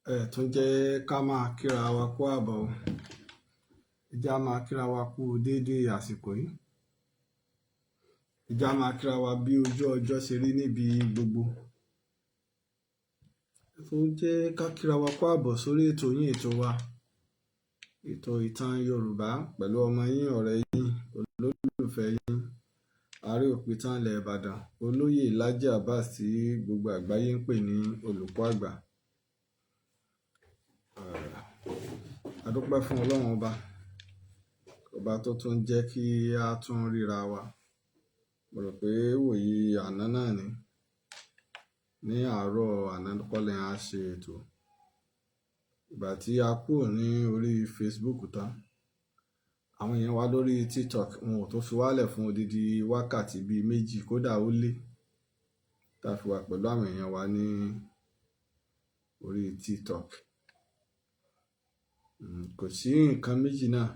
tún jẹ́ ká máa kíra wa kú àbọ̀ o. Ẹ jẹ́ á máa kíra wa kú déédéé àsìkò yìí. Ẹ jẹ́ á máa kíra wa bí ojú ọjọ́ ṣe rí níbi gbogbo. Ẹ tún jẹ́ ká kíra wa kú àbọ̀ sórí ètò yín, ètò wa, ètò ìtàn Yorùbá pẹ̀lú ọmọ yín, ọ̀rẹ́ yín, olólùfẹ́ yín, Ààrẹ Òpìtàn ilẹ̀ Ìbàdàn, Olóyè Laji Abbas tí gbogbo àgbáyé ń pè ní olùkọ́ àgbà. A dúpẹ́ fún Ọlọ́run ọba tó tún jẹ́ kí a tún ríra wa. Mo rò pé wòyí àná náà ní àárọ̀ àná kọ́lẹ̀ a ṣe ètò. Ìgbà tí a kúrò ní orí Facebook tán, àwọn èèyàn wá lórí TikTok, wọn ò tó fi wálẹ̀ fún odidi wákàtí bíi méjì kódà ó lé tá a fi wà pẹ̀lú àwọn èèyàn wa ní orí TikTok. Kò sí nǹkan méjì náà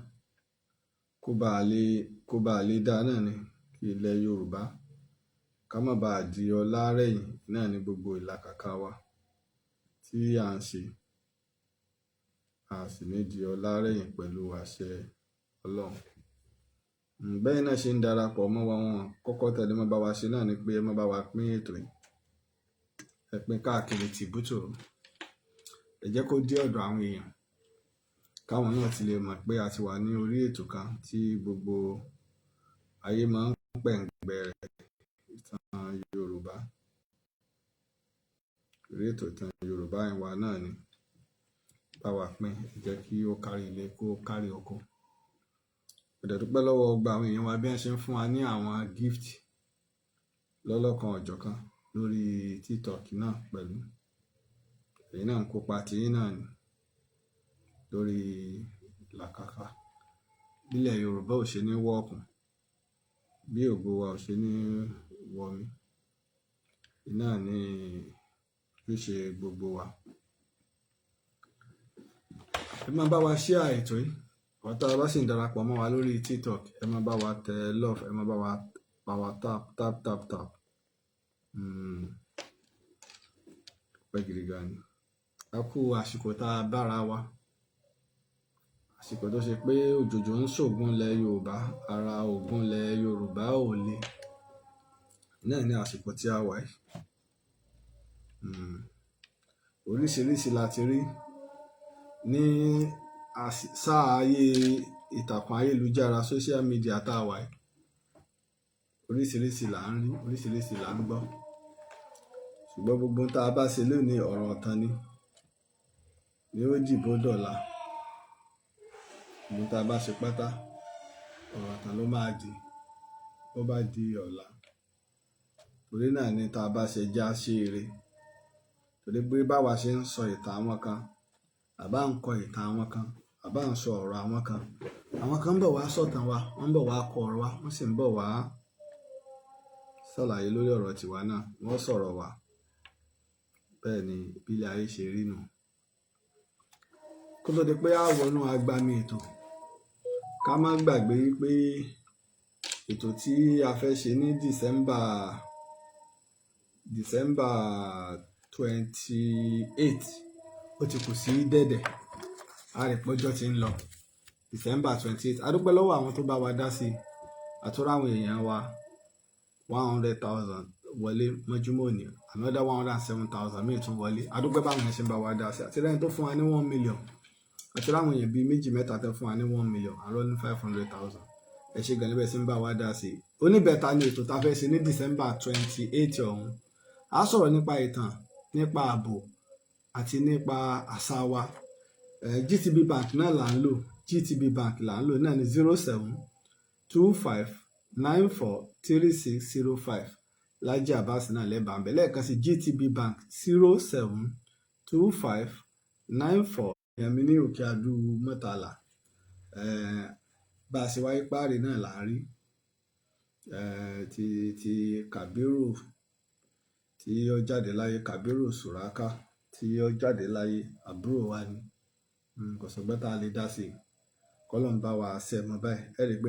kó bá lè dá náà ni kí ilẹ̀ Yorùbá ká má bàa di ọlá rẹ̀yìn náà ní gbogbo ìlàkàkà wa tí à ń ṣe. A sì ní di ọlá rẹ̀yìn pẹ̀lú àṣẹ Ọlọ́run. Bẹ́ẹ̀ náà ṣe ń darapọ̀ mọ́ wa, wọn kọ́kọ́ tẹ̀lé mọ́ bá wa ṣe náà ni pé ẹ má bá wa pín ètò yìí. Ẹ pín káàkiri tìbútò. Ẹ jẹ́ kó dé ọ̀dọ̀ àwọn èèyàn, káwọn náà ti lè mọ̀ pé a ti wà ní orí ètò kan tí gbogbo ayé máa ń pẹ̀ǹgbẹ̀ rẹ̀, ìtàn Yorùbá. Orí ètò ìtàn Yorùbá ìwà náà ni bá wa pín, jẹ́ kí ó kárí ilé kó kárí oko. Mo dẹ̀ dúpẹ́ lọ́wọ́ gbogbo àwọn èèyàn wa bí wọ́n ṣe ń fún wa ní àwọn gift lọ́lọ́kan ọ̀jọ̀kan lórí TikTok náà pẹ̀lú. Èyí náà ń kópa tiyín náà ni lórí ìlàkàkà. Nílẹ̀ Yorùbá ò ṣe ní wọ́ọ̀kùn, bí ògo wa ò ṣe ní wọmi. Iná ni ojúṣe gbogbo wa. Ẹ máa bá wa share ètò yìí. Àwọn tá a bá sì ń darapọ̀ mọ́ wa lórí TikTok, ẹ máa bá wa tẹ love, ẹ máa bá wa tap. Pẹ́ gidi gan ni. A kú àsìkò tá a bára wa. Àsìkò tó ṣe pé òjòjò ń ṣògùn ilẹ̀ Yorùbá, ara ògùn ilẹ̀ Yorùbá ò le. Náà ni àsìkò tí a wà yìí. Oríṣiríṣi la ti rí ní sáà ayé ìtàkùn ayélujára, social media tá a wà yìí. Oríṣiríṣi là ń rí, oríṣiríṣi là ń gbọ́. Ṣùgbọ́n gbogbo tá a bá ṣe lónìí ọ̀rọ̀ ọ̀tàn ni ó dìbò dọ̀la. Gbogbo tá a bá ṣe pátá ọ̀rọ̀ ọ̀tàn ló máa di bó bá di ọ̀la. Torí náà ni tá a bá ṣe já ṣe eré. Torí pé báwa ṣe ń sọ ìtàn àwọn kan, àbá ń kọ ìtàn àwọn kan, àbá ń sọ ọ̀rọ̀ àwọn kan ń bọ̀ wá sọ̀tàn wa, wọ́n ń bọ̀ wá kọ ọ̀rọ̀ wa, wọ́n sì ń bọ̀ wá ṣàlàyé lórí ọ̀rọ̀ tiwa náà, wọ́n sọ̀rọ̀ wa. Bẹ́ẹ̀ ni ìbílẹ̀ ayé ṣe rí nù. Kó tó di pé a wọnú agbami ètò, ká má gbàgbé pé ètò tí a fẹ́ ṣe ní December 28 ó ti kù sí dẹ̀dẹ̀. A rí pọ́jọ́ tí ń lọ December 28. A dúpẹ́ lọ́wọ́ àwọn tó bá wa dá sí i. Àtúrà àwọn èèyàn wa 100,000 wọlé mọ́júmọ́ òní, another 107,000 míì tún wọlé. A dúpẹ́ báwọn èèyàn ṣe ń bá wa dá sí i. Àti lẹ́yìn tó fún wa ní 1 million. Àtúrà àwọn èèyàn bíi méjì mẹ́ta tó fún wa ní 1 million, àrọ́ ní 500,000. Ẹ ṣe gan níbẹ̀ sí ń bá wa dá sí i. Oníbẹ̀ta ni ètò tá a fẹ́ ṣe ní December 28 ọ̀hún. A sọ̀rọ̀ nípa ìtàn, nípa ààbò àti nípa àṣà wa. GTB Bank náà là ń lò. GTB Bank là ń lò náà ní 0725943605. Laji Abbas náà lẹ́bàá ń bẹ̀. Lẹ́ẹ̀kan sí GTB Bank 072594. Ẹ̀mí ní òkè àdú mọ́tàlá. Bá a ṣe wáyé páàrí náà là ń rí. Ti Kàbírù tí ó jáde láyé, Kàbírù Sùráká tí ó jáde láyé, àbúrò wa ni. Kò sọgbọ́n tá a lè dá sí i. Kọ́lọ́n bá wa ṣẹ́ mọ́ báyìí. Ẹ rí i pé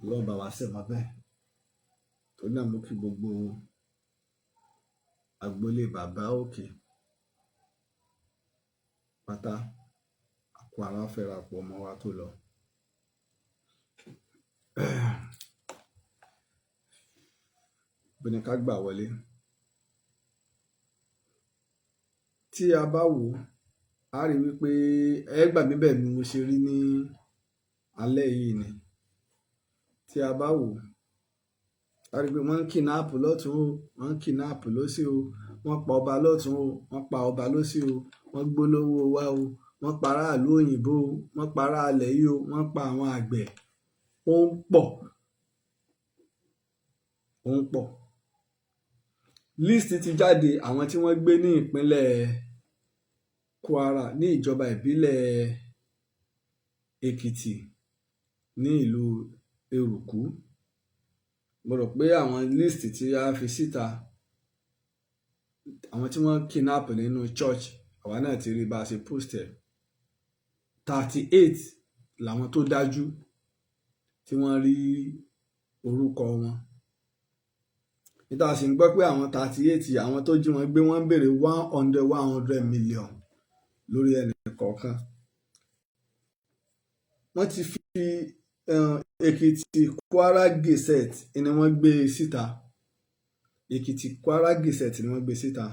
Ọlọ́run bá wa ṣẹ́ mọ́ báyìí. Torí náà mo kí gbogbo agboolé bàbá òkè pátá àkó ara fẹ́ra pọ̀ ọmọ wa tó lọ. bí ni ká gbà wọlé. tí a bá wò á rí wípé ẹ gbà mí bẹ́ẹ̀ ni mo ṣe rí ní alẹ́ yìí ni. tí a bá wò á rí pé wọ́n ń kidnap lọ́tún o, wọ́n ń kidnap lósì o, wọ́n pa ọba lọ́tún o, wọ́n pa ọba lósì o, wọ́n gbólówó wa o, wọ́n pa aráàlú òyìnbó o, wọ́n pa aráàlẹ̀ yìí o, wọ́n pa àwọn àgbẹ̀. ó ń pọ̀, ó ń pọ̀. List ti jáde àwọn tí wọ́n gbé ní ìpínlẹ̀ Kwara ní ìjọba ìbílẹ̀ Èkìtì ní ìlú Eruku. mo rò pé àwọn list tí a fi síta àwọn tí wọ́n kidnap nínú church àwa náà ti rí bá a ṣe post ẹ̀. 38 làwọn tó dájú tí wọ́n rí orúkọ wọn. níta sì ń gbọ́ pé àwọn 38 àwọn tó jí wọn gbé wọ́n ń béèrè 100 million lórí ẹnì kọ̀ọ̀kan. wọ́n ti fi Èkìtì Kwara Gazette ni wọ́n gbé síta. Èkìtì Kwara Gazette ni wọ́n gbé síta.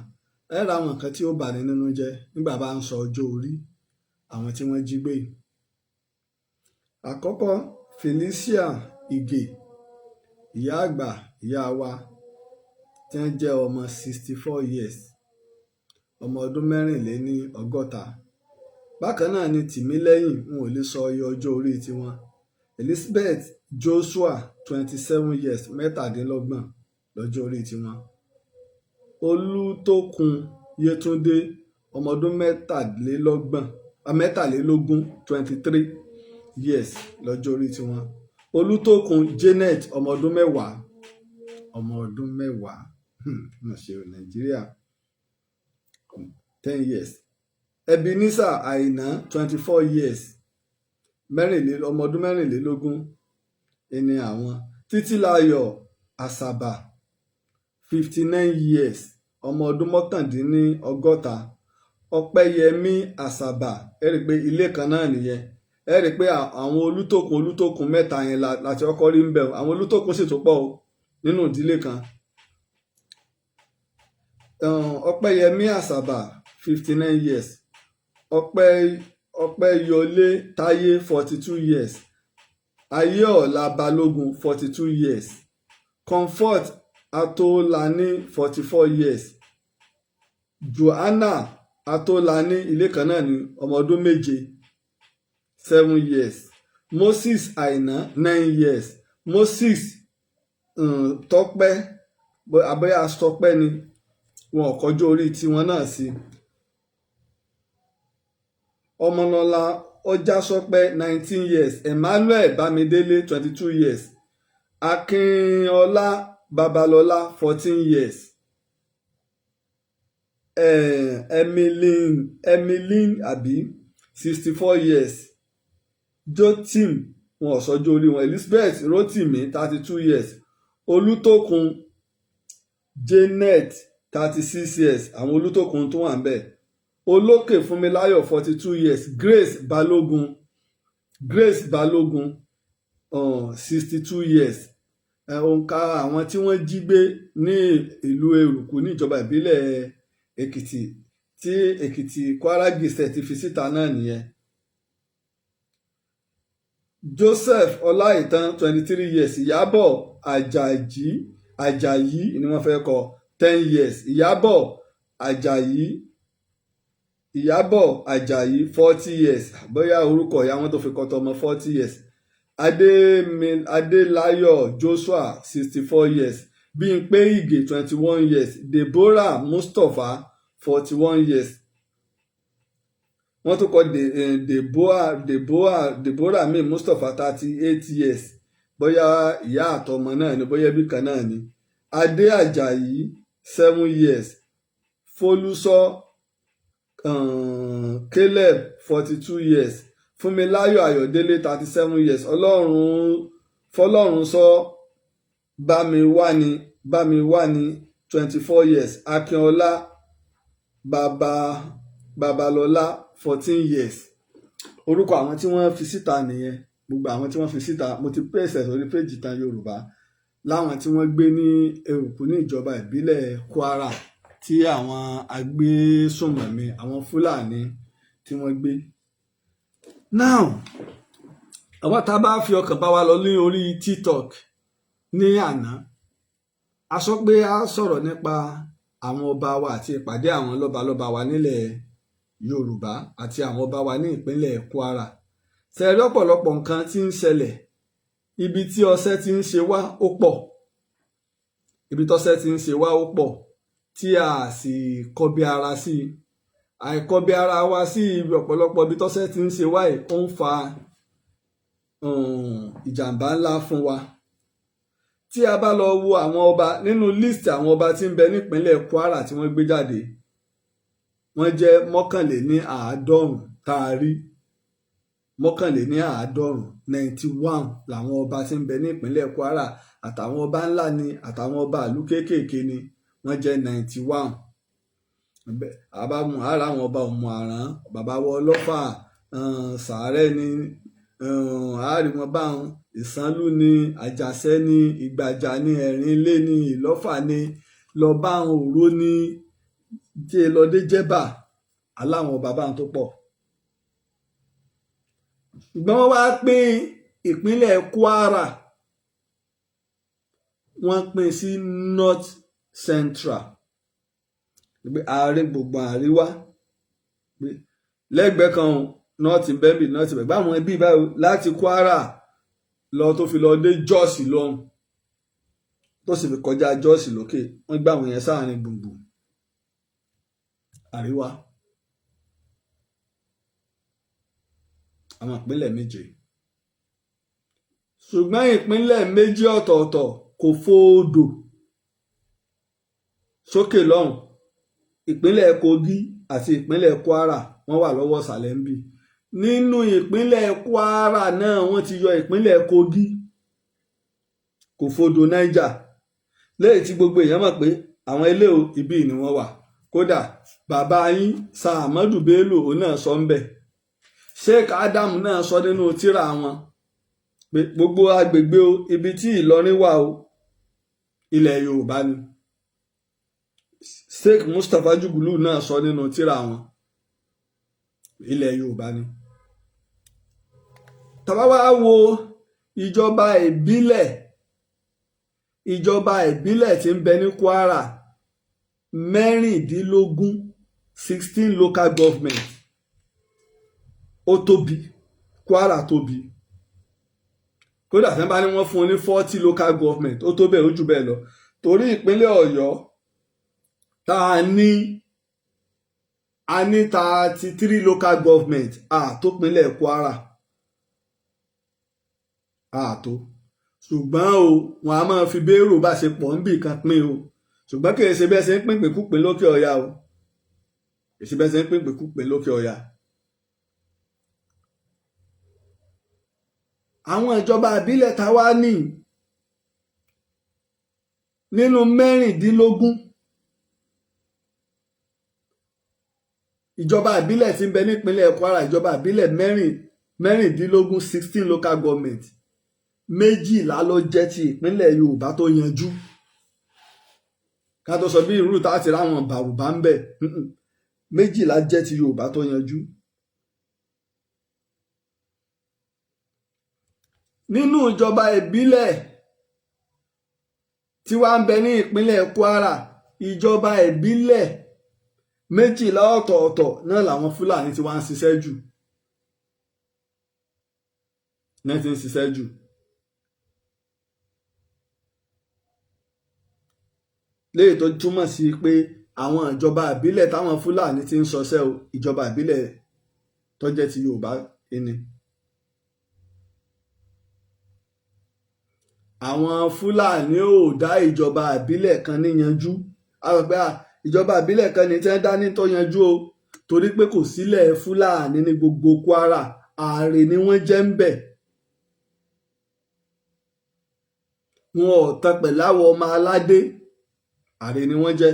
ẹ ra àwọn nǹkan tí ó bà ní nínú jẹ́ nígbà bá ń sọ ọjọ́ orí àwọn tí wọ́n jí gbé. àkọ́kọ́ Felicia Ige, ìyá àgbà ìyá wa tí wọ́n jẹ́ ọmọ 64 years, ọmọ ọdún 64. bákan náà ni Tìmílẹ́yìn, n ò lè sọ iye ọjọ́ orí tiwọn. Elizabeth Joshua 27 years, 27 lọ́jọ́ orí tiwọn. Olútókun Yétúndé, ọmọ ọdún 23 years lọ́jọ́ orí tiwọn. Olútókun Janet, ọmọ ọdún 10, ọmọ ọdún 10 mo ṣe Nàìjíríà 10 years. Ebenezer Àìná 24 years, ọmọ ọdún 24 ẹni àwọn. Títílayọ̀ Àsàbà 59 years, ọmọ ọdún 69. Ọpẹ́yẹmí Àsàbà, ẹ rí i pé ilé kan náà nìyẹn. ẹ rí i pé àwọn olútókun mẹ́ta yẹn láti ọkọ rí ń bẹ̀. àwọn olútókun sì tó pọ̀ o nínú ìdílé kan. Ọpẹ́yẹmí Àsàbà 59 years. Ọpẹ́yọlé Táyé 42 years. Ayéọ̀lá Balógun 42 years. Comfort Atólání 44 years. Joanna Atólání, ilé kan náà ní, ọmọ ọdún 7 years. Moses Àìná 9 years. Moses Tọ́pẹ́, abẹ́yà Tọ́pẹ́ ni wọn ò kọjú orí tiwọn náà sí. Ọmọlọ́lá Ọjàsọpẹ́ 19 years. Emmanuel Bámidélé 22 years. Akínọlá Babalọ́lá 14 years. Emmeline àbí 64 years. Jotim wọn ò sọjú orí wọn. Elizabeth Rotimi 32 years. Olútókun Janet 36 years. àwọn olútókun tó wà ń bẹ̀. Olókè Fúnmiláyọ̀ 42 years. Grace Balógun 62 years. òǹkà àwọn tí wọ́n jí gbé ní ìlú Eruku ní ìjọba ìbílẹ̀ Èkìtì tí Èkìtì Kwara Gazette ti fi síta náà nìyẹn. Joseph Ọláìtàn 23 years. Ìyábọ̀ Àjàyí ni wọ́n fẹ́ kọ 10 years. Ìyábọ̀ Àjàyí 40 years. bóyá orúkọ ìyá wọn tó fi kọ́ tọmọ 40 years. Adélayọ̀ Joshua 64 years. Bímpé Ìgè 21 years. Deborah Mustapha 41 years. wọ́n tún kọ Deborah mi Mustapha 38 years. bóyá ìyá àtọmọ náà ni, bóyá ẹbí kan náà ni. Adé Àjàyí 7 years. Folúṣọ́ Caleb 42 years. Fúnmiláyọ̀ Ayọ̀délé 37 years. Fọlọ́runṣọ́ Bámiwáni 24 years. Akínọlá Babalọ́lá 14 years orúkọ àwọn tí wọ́n fi síta nìyẹn. Gbogbo àwọn tí wọ́n fi síta mo ti pèsè sórí péjì Ìtàn Yorùbá láwọn tí wọ́n gbé ní eruku ní ìjọba ìbílẹ̀ Kwara tí àwọn agbésùnmọ̀mí àwọn Fúlàní tí wọ́n gbé. Now àwọn tá a bá fi ọkàn bá wa lọ ní orí TikTok ní àná a sọ pé a sọ̀rọ̀ nípa àwọn ọba wa àti ìpàdé àwọn lọ́balọ́ba wa nílẹ̀ Yorùbá àti àwọn ọba wa ní ìpínlẹ̀ Kwara. Ṣẹ̀rí ọ̀pọ̀lọpọ̀ nǹkan tí ń ṣẹlẹ̀ ibi tí ọṣẹ́ ti ń ṣe wá ó pọ̀ ibi tọ́ṣẹ́ ti ń ṣe wá ó pọ̀ tí a sì kọbi ara sí i. Àìkọbi ara wa sí ibi ọ̀pọ̀lọpọ̀ ibi tọ́ṣẹ́ ti ń ṣe wá yìí ó ń fa ìjàmbá ńlá fún wa. Tí a bá lọ wo àwọn ọba nínú list àwọn ọba tí ń bẹ nípínlẹ̀ Kwara tí wọ́n gbé jáde wọ́n jẹ́ 91 tá a rí 91 91 làwọn ọba tí ń bẹ nípínlẹ̀ Kwara àtàwọn ọba ńlá ni àtàwọn ọba ìlú kéékèèké ni wọ́n jẹ́ 91. Àbámu ara àwọn ọba Òmù-àrán bàbá wọ Ọlọ́fà Sàárẹ̀ ni àárín wọn báwọn Ìsánlú ni Àjàṣẹ́ ni Ìgbàjà ni Ẹ̀rínlé ni Ìlọ́fà ni lọ́bàwọn Òró ni lọ́dẹ Jẹ́bà aláwọn ọba báwọn tó pọ̀. Ṣùgbọ́n wọ́n wá pín ìpínlẹ̀ Kwara wọ́n pín sí North Central àárín gbogbo àríwá lẹ́gbẹ̀ẹ́ kan north bẹ́ẹ̀bì north bẹ́ẹ̀ báwọn ẹbí báyìí láti Kwara lọ tó fi lọ dé Jos lọ́hùn tó sì fi kọjá Jos lókè wọ́n gbà wọ́n yẹn sáàrin gbùngbùn àríwá àwọn ìpínlẹ̀ méje. Ṣùgbọ́n ìpínlẹ̀ méjì ọ̀tọ̀ọ̀tọ̀ kò fòdò sókè lọ́hùn ìpínlẹ̀ Kogi àti ìpínlẹ̀ Kwara wọ́n wà lọ́wọ́ ìsàlẹ̀ ń bì. Nínú ìpínlẹ̀ Kwara náà wọ́n ti yọ ìpínlẹ̀ Kogi kò fòdò Niger lẹ́yìn tí gbogbo èèyàn mọ̀ pé àwọn ilé ibi ni wọ́n wà. Kódà bàbá yín Sàmọ́dù Bello òun náà sọ ń bẹ̀ Sheikh Adam náà sọ nínú tírà wọn pé gbogbo agbègbè ibi tí Ìlọrin wà o ilẹ̀ Yorùbá ni. Sheikh Mustapha Jugulu náà sọ nínú tírà wọn ilẹ̀ Yorùbá ni. Tá bá wá wo ìjọba ìbílẹ̀ tí ń bẹ ní Kwara 16 local government ó tóbi Kwara tóbi. Kódà tí wọ́n bá ní wọ́n fún un ní 40 local government ó tó bẹ́ẹ̀ ó jù bẹ́ẹ̀ lọ torí ìpínlẹ̀ Ọ̀yọ́ tá a ní 33 local government àtòpínlẹ̀ Kwara àtò. Ṣùgbọ́n o wọn a máa fi bẹ́ẹ̀rù bá ṣe pọ̀ níbì kan pín o ṣùgbọ́n kì í ṣe bẹ́ẹ̀ ṣe ń pín pínkúpín lókè ọ̀yà o kì í ṣe bẹ́ẹ̀ ṣe ń pín pínkúpín lókè ọ̀yà. Àwọn ìjọba ìbílẹ̀ tá wá ní nínú 16 ìjọba ìbílẹ̀ tí ń bẹ nípínlẹ̀ Kwara ìjọba ìbílẹ̀ 16 local government 12 ló jẹ́ ti ìpínlẹ̀ Yorùbá tó yanjú. Ká tó sọ bí irú tá ti ráwọn bàrùbá ń bẹ 12 jẹ́ ti Yorùbá tó yanjú. Nínú ìjọba ìbílẹ̀ tí wá ń bẹ ní ìpínlẹ̀ Kwara ìjọba ìbílẹ̀ 12 ọ̀tọ̀ọ̀tọ̀ náà làwọn Fúlàní tí wá ń ṣiṣẹ́ jù léyìí tó túmọ̀ sí pé àwọn ìjọba ìbílẹ̀ táwọn Fúlàní ti ń ṣọṣẹ́ o ìjọba ìbílẹ̀ tó jẹ́ ti Yorùbá ni. Àwọn Fúlàní ò dá ìjọba ìbílẹ̀ kan níyanjú àgbà ìjọba ìbílẹ̀ kan ní tí wọ́n dá ní tó yanjú o torí pé kò sílẹ̀ Fúlàní ní gbogbo Kwara ààrẹ ni wọ́n jẹ́ ń bẹ̀. Wọn ò tan pẹ̀láwọ̀ ọmọ aládé ààrẹ ni wọ́n jẹ́.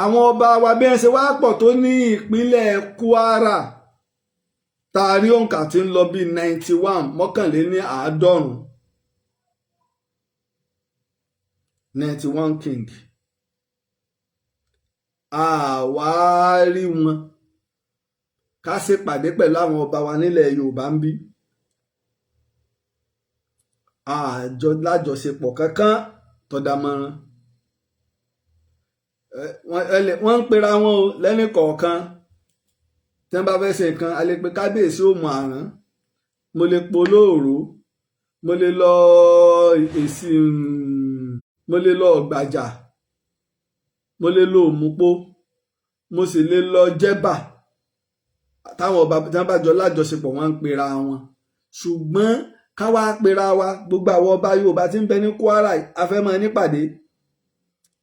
àwọn ọba wa bí wọ́n ṣe wá pọ̀ tó ní ìpínlẹ̀ Kwara taari òǹkà tí ń lọ bí 91 mọ́kànléníàádọ́rùn 91 king àwárí wọn ká ṣèpàdé pẹ̀lú àwọn ọba wa nílẹ̀ Yorùbá ń bí àjọ lájọṣepọ̀ kankan tó dámọ̀ràn wọ́n ń pera wọn o lẹ́ni kọ̀ọ̀kan tí wọ́n bá fẹ́ ṣe nǹkan a lè pe kábíyèsí ò mọ àrán mo lè polóòró mo lè lọ èsì mo lè lọ Ọ̀gbàjà mo lè lọ Òmùpó mo sì lè lọ Jẹ́bà táwọn ọba tí wọ́n bá jọ lájọṣepọ̀ wọ́n ń pera wọn ṣùgbọ́n káwá pera wa gbogbo àwọn ọba Yorùbá tí ń bẹ ní Kwara afẹ́mọ́ nípàdé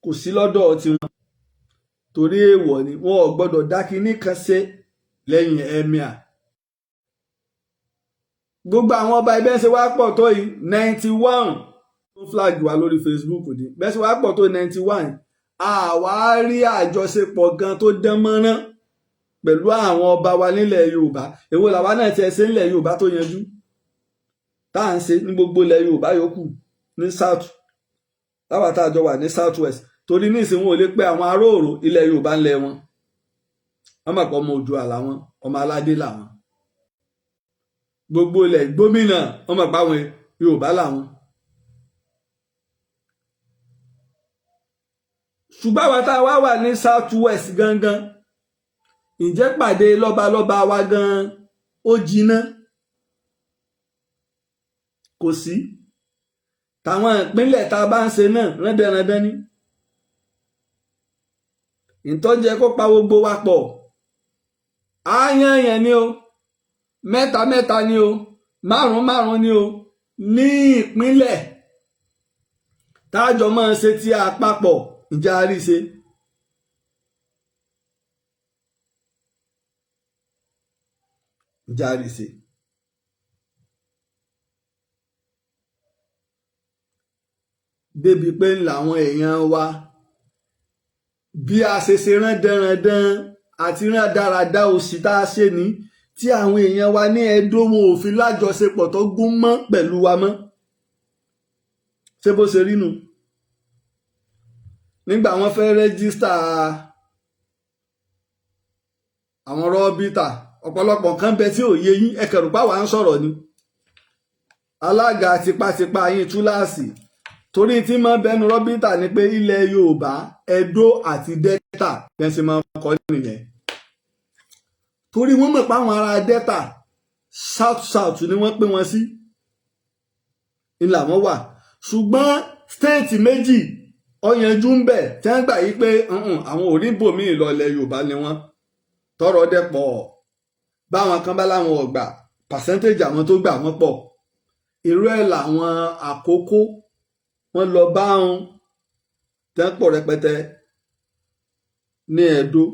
kò sí lọ́dọ̀ tiwọn torí èèwọ̀ ni wọn ò gbọ́dọ̀ dá kinní kan ṣe lẹ́yìn emir gbogbo àwọn ọba ibẹ̀ ṣe wá pọ̀ tó yìí 91 tó flag wá lórí Facebook ni bẹ́ẹ̀ ṣe wá pọ̀ tó 91 àwa rí àjọṣepọ̀ gan tó dán mọ́rán pẹ̀lú àwọn ọba wa nílẹ̀ Yorùbá èwo làwa náà ti ẹ̀ ṣe nílẹ̀ Yorùbá tó yanjú tá à ń ṣe ní gbogbo ilẹ̀ Yorùbá yòókù ní south táwa tá a jọ wà ní south west torí ní ìsìn wọn ò lè pé àwọn aróòrò ilẹ̀ Yorùbá ń lẹ wọn mọ̀ pé ọmọ Oòduà làwọn ọmọ aládé làwọn gbogbo ilẹ̀ gómìnà wọ́n mọ̀ pé àwọn Yorùbá làwọn ṣùgbọ́n àwa tá a wá wà ní south west gangan ǹjẹ́ pàdé lọ́balọ́ba wa gan ó jiná kò sí táwọn ìpínlẹ̀ tá a bá ń ṣe náà rẹ́dẹ̀rẹ́dẹ́ ní ìtọ́jẹ́ kó pa gbogbo wa pọ̀ áyányàn ni o mẹ́ta mẹ́ta ni o márùn ni o ní ìpínlẹ̀ tájọ máa ṣe tí àpapọ̀ ìjà àríṣe ìjà àríṣe débi pé làwọn èèyàn wa bí a ṣe ṣe rán dandan àti rán dáradá òsì tá a ṣe ní tí àwọn èèyàn wa ní Ẹdó wọn ò fi lájọṣepọ̀ tó gún mọ́ pẹ̀lú wa mọ́ ṣé bó ṣe rí nu nígbà wọ́n fẹ́ rẹ́gísítà àwọn rọ́bìtà ọ̀pọ̀lọpọ̀ kan bẹ tí ò yé yín ẹ̀kẹ̀rù pàwọ́ à ń sọ̀rọ̀ ni alága tipátipá yín túláàsì torí tí máa bẹnu rọ́bìtà ni pé ilẹ̀ Yorùbá Ẹdó àti Delta bẹ́ẹ̀ sì máa kọ́ nìyẹn torí wọ́n mọ̀ pé àwọn ará Delta south ni wọ́n pín wọn sí ńlá wọn wà ṣùgbọ́n stéètì méjì ọ̀yanjú ń bẹ̀ tí wọ́n gbà yí pé àwọn òrìbò míì lọ́lẹ̀ Yorùbá ni wọ́n tọrọ dẹ́pọ̀ báwọn kan bá láwọn ọgbà percentage àwọn tó gbà wọ́n pọ̀ irú ẹ̀ làwọn Àkókó wọ́n lọ bá wọn tẹ́ pọ̀ rẹpẹtẹ ní Ẹdó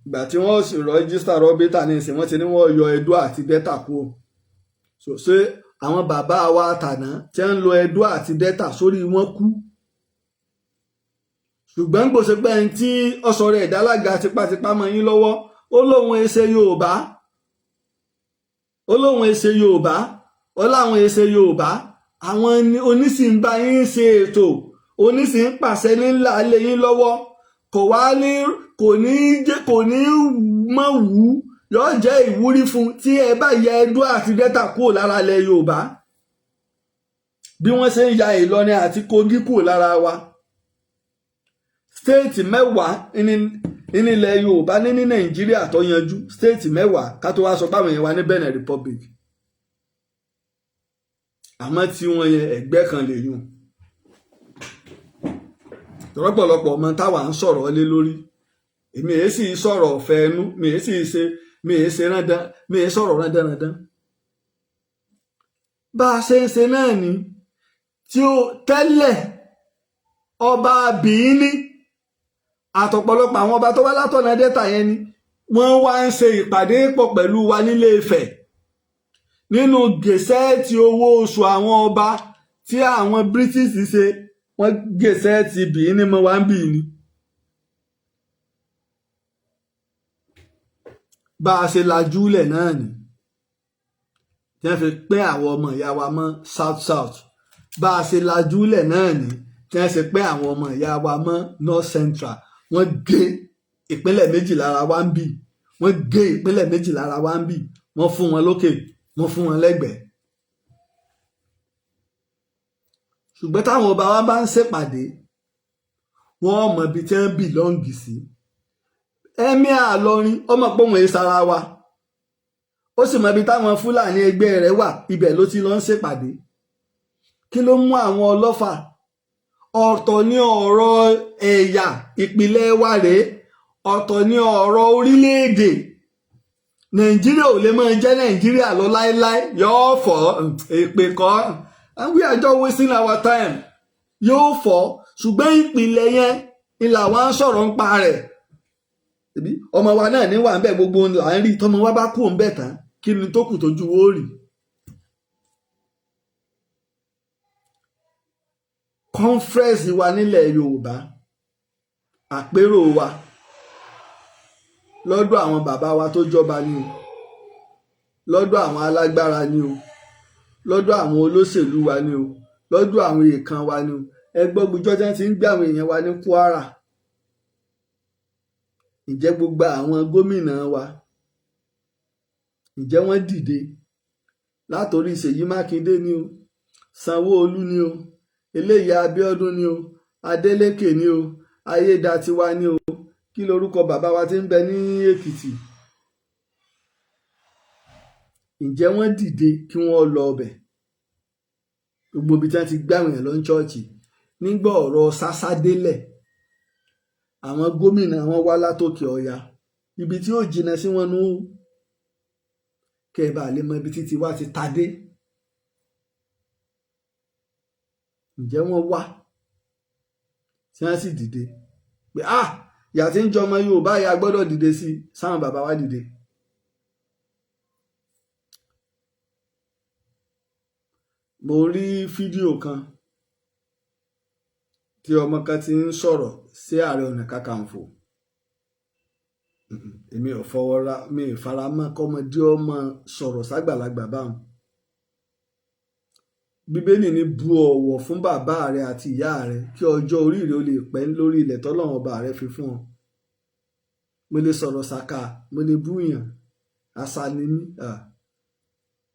ìgbà tí wọ́n sì rọ́jísítà rọ́bìtà ní ìsìn wọ́n ti ní wọ́n yọ Ẹdó àti Delta kúrò ṣe àwọn bàbá wa tàná tí wọ́n ń lo Ẹdó àti Delta sórí wọn kú ṣùgbọ́n gbòsè pé ẹni tí ọ̀sọ̀ rẹ̀ ìdálága tipátipá mọ́ yín lọ́wọ́ ó lóun èsè Yorùbá ó lóun èsè Yorùbá ó láwọn èsè Yorùbá àwọn onísìnbá yín ṣe ètò onísìn pàṣẹ nílà lé yín lọ́wọ́ kò ní mọ̀ wú yóò jẹ́ ìwúrí fún tí ẹ bá ya Ẹdó àti Delta kúrò lára ilẹ̀ Yorùbá bí wọ́n ṣe ń ya Ìlọrin àti Kogi kúrò lára wa stéètì 10 nílẹ̀ Yorùbá ní Nàìjíríà tó yanjú stéètì 10 ká tó wá sọ páwọn èèyàn wa ní Benin Republic àmọ́ tí wọ́n yẹn ẹgbẹ́ kan lè yùn tọ́pọ̀lọpọ̀ ọmọ táwa ń sọ̀rọ̀ lé lórí èmi èé sì sọ̀rọ̀ ọ̀fẹ́ ẹnu mi èé sọ̀rọ̀ rándanrandan bá a ṣe ń ṣe náà ni tí ó tẹ́lẹ̀ ọba Bìíní àtọ̀pọ̀lọpọ̀ àwọn ọba tó wá látọ̀nà Delta yẹn ni wọ́n wá ń ṣe ìpàdé pọ̀ pẹ̀lú wa nílé Ifẹ̀ nínú gẹ̀ẹ́sẹ̀tì owó oṣù àwọn ọba tí àwọn British ṣe wọ́n gé sẹ́ẹ̀tì bìí ní mọ́ wá ń bì ní. bá a ṣe lajúlẹ̀ náà ni tí wọ́n fi pín àwọn ọmọ ìyá wa mọ́ south south, bá a ṣe lajúlẹ̀ náà ni tí wọ́n ṣe pín àwọn ọmọ ìyá wa mọ́ north central. wọ́n gé ìpínlẹ̀ méjì lára wa ń bì, wọ́n gé ìpínlẹ̀ méjì lára wa ń bì, wọ́n fún wọn lókè, wọ́n fún wọn lẹ́gbẹ̀ẹ́. ṣùgbọ́n táwọn ọba wa bá ń ṣèpàdé wọ́n mọ ibi tí wọ́n bìlọ́ǹgì sí. Emir Ìlọrin ọmọ pòun èé sara wa, ó sì mọ ibi táwọn Fúlàní ẹgbẹ́ rẹ̀ wà, ibẹ̀ ló ti lọ ń ṣèpàdé. kí ló mú àwọn Ọlọ́fà? ọ̀tọ̀ ní ọ̀rọ̀ ẹ̀yà ìpìlẹ̀ wa rèé, ọ̀tọ̀ ní ọ̀rọ̀ orílẹ̀-èdè. Nàìjíríà ò lè máa jẹ́ Nàìjíríà lọ láéláé, yóò fọ́ èpè kọ́, and we are just wasting our time. yóò fọ́, ṣùgbọ́n ìpìlẹ̀ yẹn ni làwọn sọ̀rọ̀ ń pa rẹ̀. ọmọ wa náà ní wà ń bẹ̀, gbogbo là ń rí, tọmọ wa bá kú ń bẹ̀ tán kí ni tó kù tójú ó rì. conference wa nílẹ̀ Yorùbá, àpérò wa lọ́dọ̀ àwọn bàbá wa tó jọba ni o, lọ́dọ̀ àwọn alágbára ni o, lọ́dọ̀ àwọn olóṣèlú wa ni o, lọ́dọ̀ àwọn èèkàn wa ni o. ẹgbọ́n gbùjọ́ tí wọ́n ti ń gbé àwọn èèyàn wa ní Kwara. ǹjẹ́ gbogbo àwọn gómìnà wa ǹjẹ́ wọ́n dìde látòrí Ṣèyí Mákindé ni o, Sanwó-Olú ni o, eléyìí Abíọ́dún ni o, Adélékè ni o, Ayédatiwa ni o, kí lorúkọ bàbá wa tí ń bẹ ní Èkìtì? ǹjẹ́ wọ́n dìde kí wọ́n lọ ọbẹ̀? gbogbo ibi tí wọ́n ti gbé àwọn èèyàn lọ ní ṣọ́ọ̀ṣì nígbà ọ̀rọ̀ sásádélẹ̀, àwọn gómìnà wọn wá látòkè ọ̀yà, ibi tí ó jìnnà sí wọn nú, kẹ́ ẹ bá lè mọ ibi títí wá ti ta dé. ǹjẹ́ wọ́n wá tí wọ́n sì dìde pé ìyà tí ń jọmọ Yorùbá yà gbọ́dọ̀ dìde sí i? sáwọn bàbá wa dìde. mo rí fídíò kan tí ọmọ kan ti ń sọ̀rọ̀ sí Ààrẹ Ọ̀nà Kakanfò. èmi ò fọwọ́ ra, mi ò fara mọ́ kọ́mọdé ọmọ sọ̀rọ̀ ságbàlagbà báwọn. Bíbélì ní bu ọ̀wọ̀ fún bàbá rẹ àti ìyá rẹ kí ọjọ́ orí rẹ ó lè pẹ́ lórí ilẹ̀ tọ́lọ́run ọba rẹ fi fún ọ. mo lè sọ̀rọ̀ sàkà, mo lè búyàn, àṣà ni mí.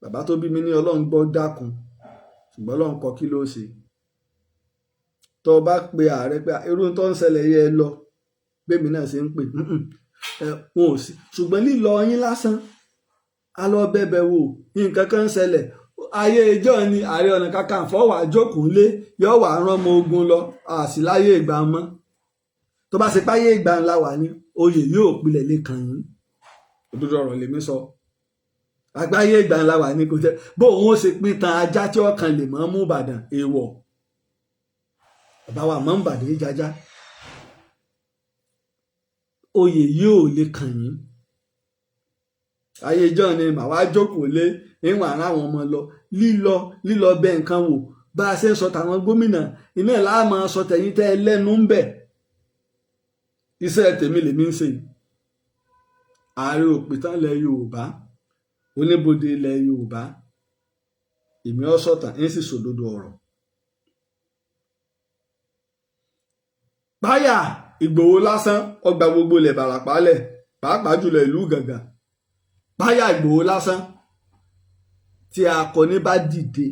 bàbá tó bí mi ní Ọlọ́run gbọ́ dákun, ṣùgbọ́n Ọlọ́run kọ kí ló ṣe. tó o bá pe ààrẹ pé irú tó ń ṣẹlẹ̀ yẹ ẹ lọ, bẹ́ẹ̀mi náà ṣe ń pè wọn ò sí. ṣùgbọ́n lílọ yín lásán, a lọ bẹ̀bẹ̀ wò, nǹkan kan ń ṣẹlẹ̀. ayé ìjọ ni Ààrẹ Ọ̀nà Kakanfò wà jókòó lé, yóò wà rán ọmọ ogun lọ, àsì láyé ìgbà mọ́. tó bá ṣe páyé ìgbà ńlá wà ní, oyè yóò pilẹ̀ lè kàn yín. òdodo ọ̀rọ̀ lèmi sọ. àgbáyé ìgbà ńlá wà ní kò tẹ́ bó òun ó ṣe pín tan ajá tí ọkàn lè mọ́ mú Ìbàdàn èèwọ̀. bàbá wa mọ́ Ìbàdàn jájá, oyè yóò lè kàn yín. ayé ìjọ ni màá wá jókòó lé ìwọ̀n àwọn ọmọ lọ, lílọ bẹ nǹkan wò. bá a ṣe ń sọ tàwọn gómìnà iná ẹ̀ láàmú sọ tẹ̀yìn tẹ́ ẹ lẹ́nu ń bẹ̀. iṣẹ́ tèmi lèmi ń ṣe. ààrẹ òpìtàn ilẹ̀ Yorùbá, oníbodè ilẹ̀ Yorùbá, èmi ọ́ sọ̀tàn ń sì sòdodo ọ̀rọ̀. báyà Ìgbòho lásán ọgbà gbogbo ilẹ̀ Ìbàràpá lẹ̀, pàápàá jùlọ ìlú Ìgàngàn. báyà Ìgbòho lásán tí akọni bá dìde,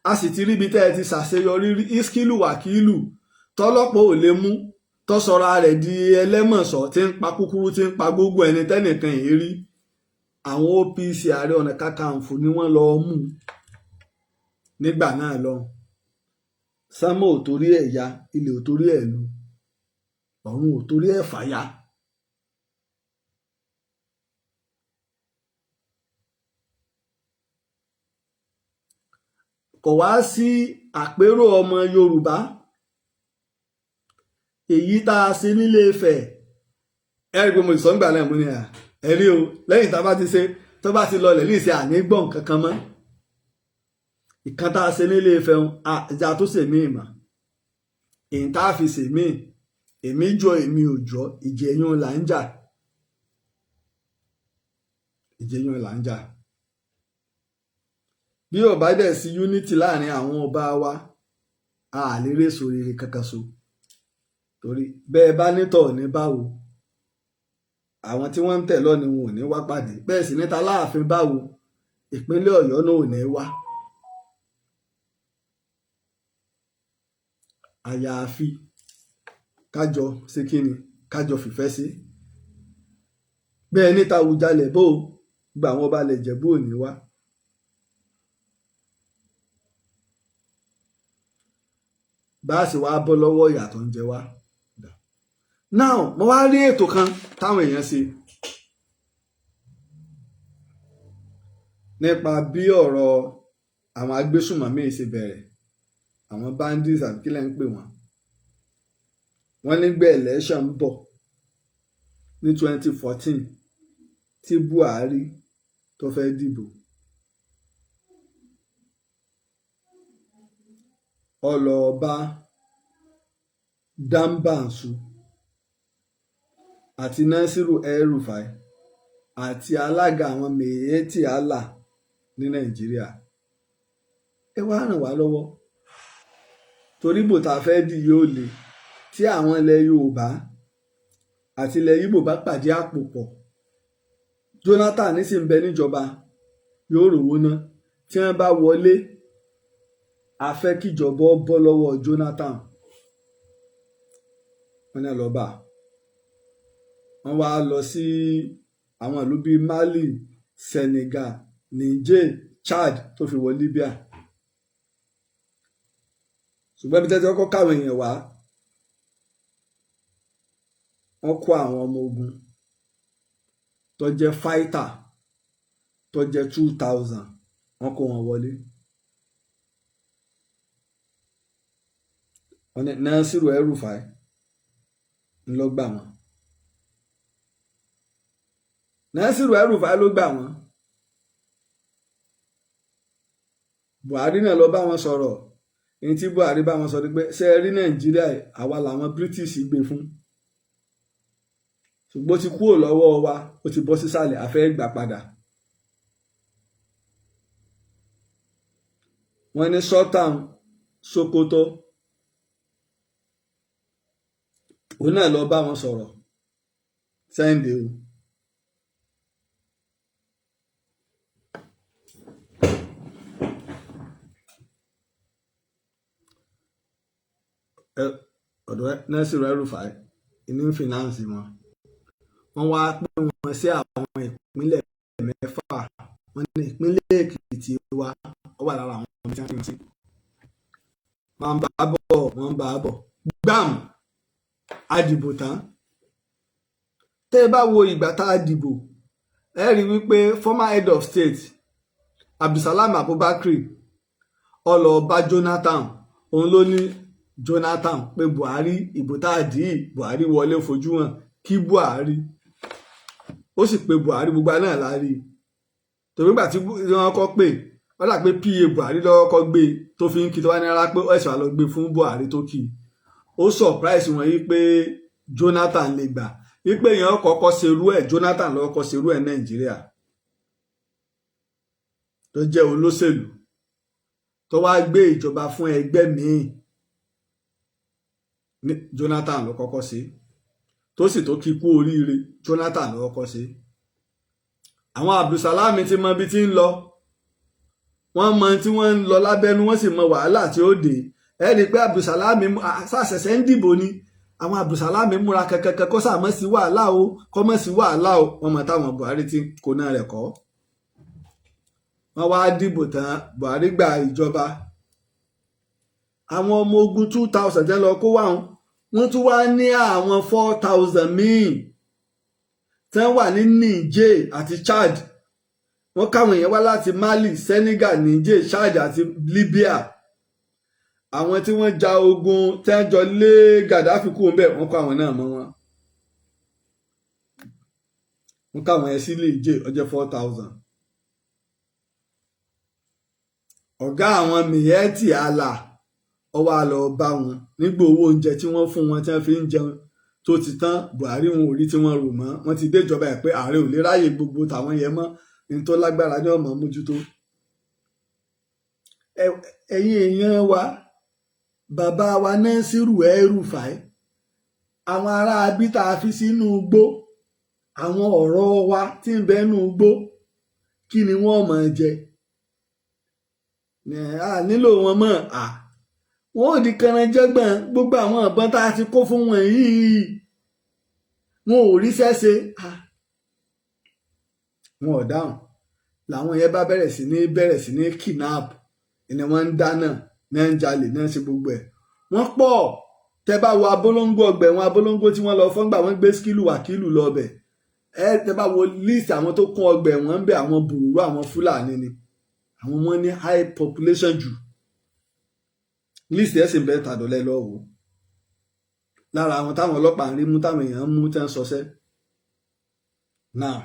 a sì ti ríbi tẹ́ ẹ ti ṣàṣeyọrí rí. Iskilu Wakilu tọ́lọ́pọ̀ ò lè mú, tọ́sọra rẹ̀ di ẹlẹ́mọ̀sọ́ tí ń pa kúkúrú, tí ń pa gbogbo ẹni tẹ́nìkan yìí rí. àwọn OPC Ààrẹ Ọ̀nà Kakanfò ni wọ́n lọ mú nígbà náà lọ. sánmọ̀ ò torí ẹ̀ ya, ilẹ̀ ò torí ẹ̀ lu, ọ̀run ò torí ẹ̀ fàya. kò wá sí àpérò ọmọ Yorùbá èyí tá a ṣe nílé Ifẹ̀. ẹ rí i pé mo sọ nígbà náà, mo ní ẹ̀rí o, lẹ́yìn tá a bá ti ṣe, tó bá ti lọlẹ̀ ní ìṣe ànígbọ̀n kankan mọ́. ìkan tá a ṣe nílé Ifẹ̀ ìjà tó ṣe mí ìmọ̀. èyí tá a fi sèmí èmi jọ èmi ò jọ ìjẹyún là ń jà ìjẹyún là ń jà bí ó bá dẹ̀ sí unity láàrin àwọn ọba wa a lè rèso rere kankan so torí bẹ́ẹ̀ bá nítọ̀ ní báwo àwọn tí wọ́n ń tẹ̀ lọ́ni wọn ò ní wá pàdé bẹ́ẹ̀ sì níta láàfin báwo ìpínlẹ̀ Ọ̀yọ́ náà ò ní wá àyàfi kájọ ṣe kíni kájọ fìfẹ́ sí bẹ́ẹ̀ níta Awùjalẹ̀ bó gba àwọn ọba lẹ̀ Jẹ̀bú ò ní wá. bá a sì wá bọ́ lọ́wọ́ ìyà tó ń jẹ wá. now mo wá rí ètò kan táwọn èèyàn ṣe nípa bí ọ̀rọ̀ àwọn agbésùnmọ̀mí ṣe bẹ̀rẹ̀ àwọn bandits àbí kílẹ̀ ń pè wọ́n wọ́n nígbà election ń bọ̀ ní 2014 tí Buhari tó fẹ́ dìbò ọlọ́ọ̀bá Dambansu àti Nasiru El-Rufai àti alága àwọn Miyetti Allah ní Nàìjíríà ẹ wá ràn wá lọ́wọ́ torí bò tá a fẹ́ dì yóò le tí àwọn ilẹ̀ Yorùbá àti ilẹ̀ Ìgbò bá pàdé àpò pọ̀ Jonathan ní sì ń bẹ níjọba yóò rówó ná tí wọ́n bá wọlé a fẹ́ kíjọba bọ́ lọ́wọ́ Jonathan wọ́n ní lọ́ba wọ́n wá lọ sí àwọn ìlú bíi Mali, Senegal, Niger, Chad tó fi wọ Libya ṣùgbọ́n ibi tẹ́tí kọ́kọ́ káwọn èèyàn wá wọ́n kó àwọn ọmọ ogun tó jẹ́ fighter tó jẹ́ 2000 wọ́n kó wọn wọlé. wọ́n ní Nasiru El-Rufai ńlọ gbà wọ́n Nasiru El-Rufai ló gbà wọ́n Buhari náà lọ bá wọn sọ̀rọ̀ èyí tí Buhari bá wọn sọ ni pé ṣe é rí Nàìjíríà àwa làwọn British gbé fún ṣùgbọ́n ó ti kúrò lọ́wọ́ wa ó ti bọ́ sísàlẹ̀ a fẹ́ gbà padà. wọ́n ní Sultan Sokoto òun náà lọ bá wọn sọ̀rọ̀ sẹ́ńdẹ̀ o. ọ̀dọ̀ Nasiru El-Rufai ní fìnáǹsì wọ́n wá pín wọn sí àwọn ìpínlẹ̀ 6 wọ́n ní ìpínlẹ̀ Èkìtì wa ó wà lára àwọn ọmọ tí wọ́n fi sí. wọ́n ń bá a bọ̀ gbàm àdìbò tán tẹ́ ẹ bá wo ìgbà tá a dìbò ẹ rí wípé former head of state Abdulsalam Abubakar ó lọ bá Jonathan òun ló ní Jonathan pé Buhari ìbò tá a dì í Buhari wọlé fojú hàn kí Buhari ó sì pe Buhari gbogbo náà la rí torí gbà tí wọ́n kọ́ pé wọ́n dà pé pa Buhari lọ́wọ́ kọ́ gbé tó fi ń kí tó wá ní rárá pé ẹ̀sùn àlọ́ gbé fún Buhari tó kì í ó surprise wọn yí pé Jonathan lè gbà wípé èèyàn kọ́kọ́ ṣerú ẹ̀ Jonathan lọ́wọ́ kọ́ ṣerú ẹ̀ Nàìjíríà tó jẹ́ olóṣèlú tó wá gbé ìjọba fún ẹgbẹ́ míì Jonathan ló kọ́kọ́ ṣe tó sì tó kí kú oríire Jonathan ló kọ́kọ́ ṣe. àwọn Abdulsalam ti mọ ibi tí ń lọ wọ́n mọ tí wọ́n ń lọ lábẹ́nú wọ́n sì mọ wàhálà tí ó dé ẹ rí i pé Abdulsalam ṣàṣẹ̀ṣẹ̀ ń dìbò ni àwọn Abdulsalam múra kẹkẹkẹ kó sàmọ́ sí wàhálà o kọ́ mọ́ sí wàhálà o wọ́n mọ táwọn Buhari ti kó náà rẹ̀ kọ́. wọ́n wá dìbò tán Buhari gba ìjọba àwọn ọmọ ogun 2000 jẹ́ lọ kó wà wọ́n tún wá ní àwọn 4000 míì tí wọ́n wà ní Niger àti Chad wọ́n káwọn èèyàn wá láti Mali, Senegal, Niger, Chad àti Libya àwọn tí wọ́n ja ogun tí wọ́n jọ lé Gaddafi kúrò ńbẹ̀ wọ́n kó àwọn náà mọ́ wọn wọ́n káwọn ẹ̀ sí Niger ó jẹ́ 4000 ọ̀gá àwọn Miyetti Allah ó wá lọ bá wọn nígbà owó oúnjẹ tí wọ́n fún wọn tí wọ́n fi ń jẹun tó ti tán. Buhari wọn ò rí tí wọ́n rò mọ́, wọ́n ti déjọba ẹ̀ pé ààrẹ ò lè ráyè gbogbo tàwọn yẹn mọ́, ní tó lágbára ní ọmọ mójútó. Ẹ̀yin èèyàn wa, bàbá wa Nasiru El-Rufai, àwọn ará abíta fi sínú igbó, àwọn ọ̀rọ̀ wa tí ń bẹ nínú igbó, kí ni wọ́n máa jẹ? Nílò wọn mọ́ wọn ò di kẹrànjẹ́gbọ̀n. Gbogbo àwọn ìbọn tá a ti kó fún wọn yìí wọn ò ríṣẹ́ ṣe. Wọn ò dáhùn làwọn yẹn bá bẹ̀rẹ̀ sí ní kidnap, ni wọ́n ń dáná, ní ń jalè, ní ń ṣe gbogbo ẹ̀. Wọ́n pọ̀. Tẹ́ bá wo Abolongo ọgbà ẹ̀wọ̀n Abolongo tí wọ́n lọ fọ́ngbà wọ́n gbé Skilu Wakilu lọ bẹ̀. Tẹ́ bá wo list àwọn tó kún ọgbà ẹ̀wọ̀n ń bẹ, àwọn bùrùrù àwọn Fúlàní ni, àwọn wọn ní high population jù. List ẹ̀ sì ń bẹ tàdọ́lẹ́ lọ́wọ́ lára àwọn táwọn ọlọ́pàá ń rí mú, táwọn èèyàn ń mú tẹ́ ń sọsẹ́. Now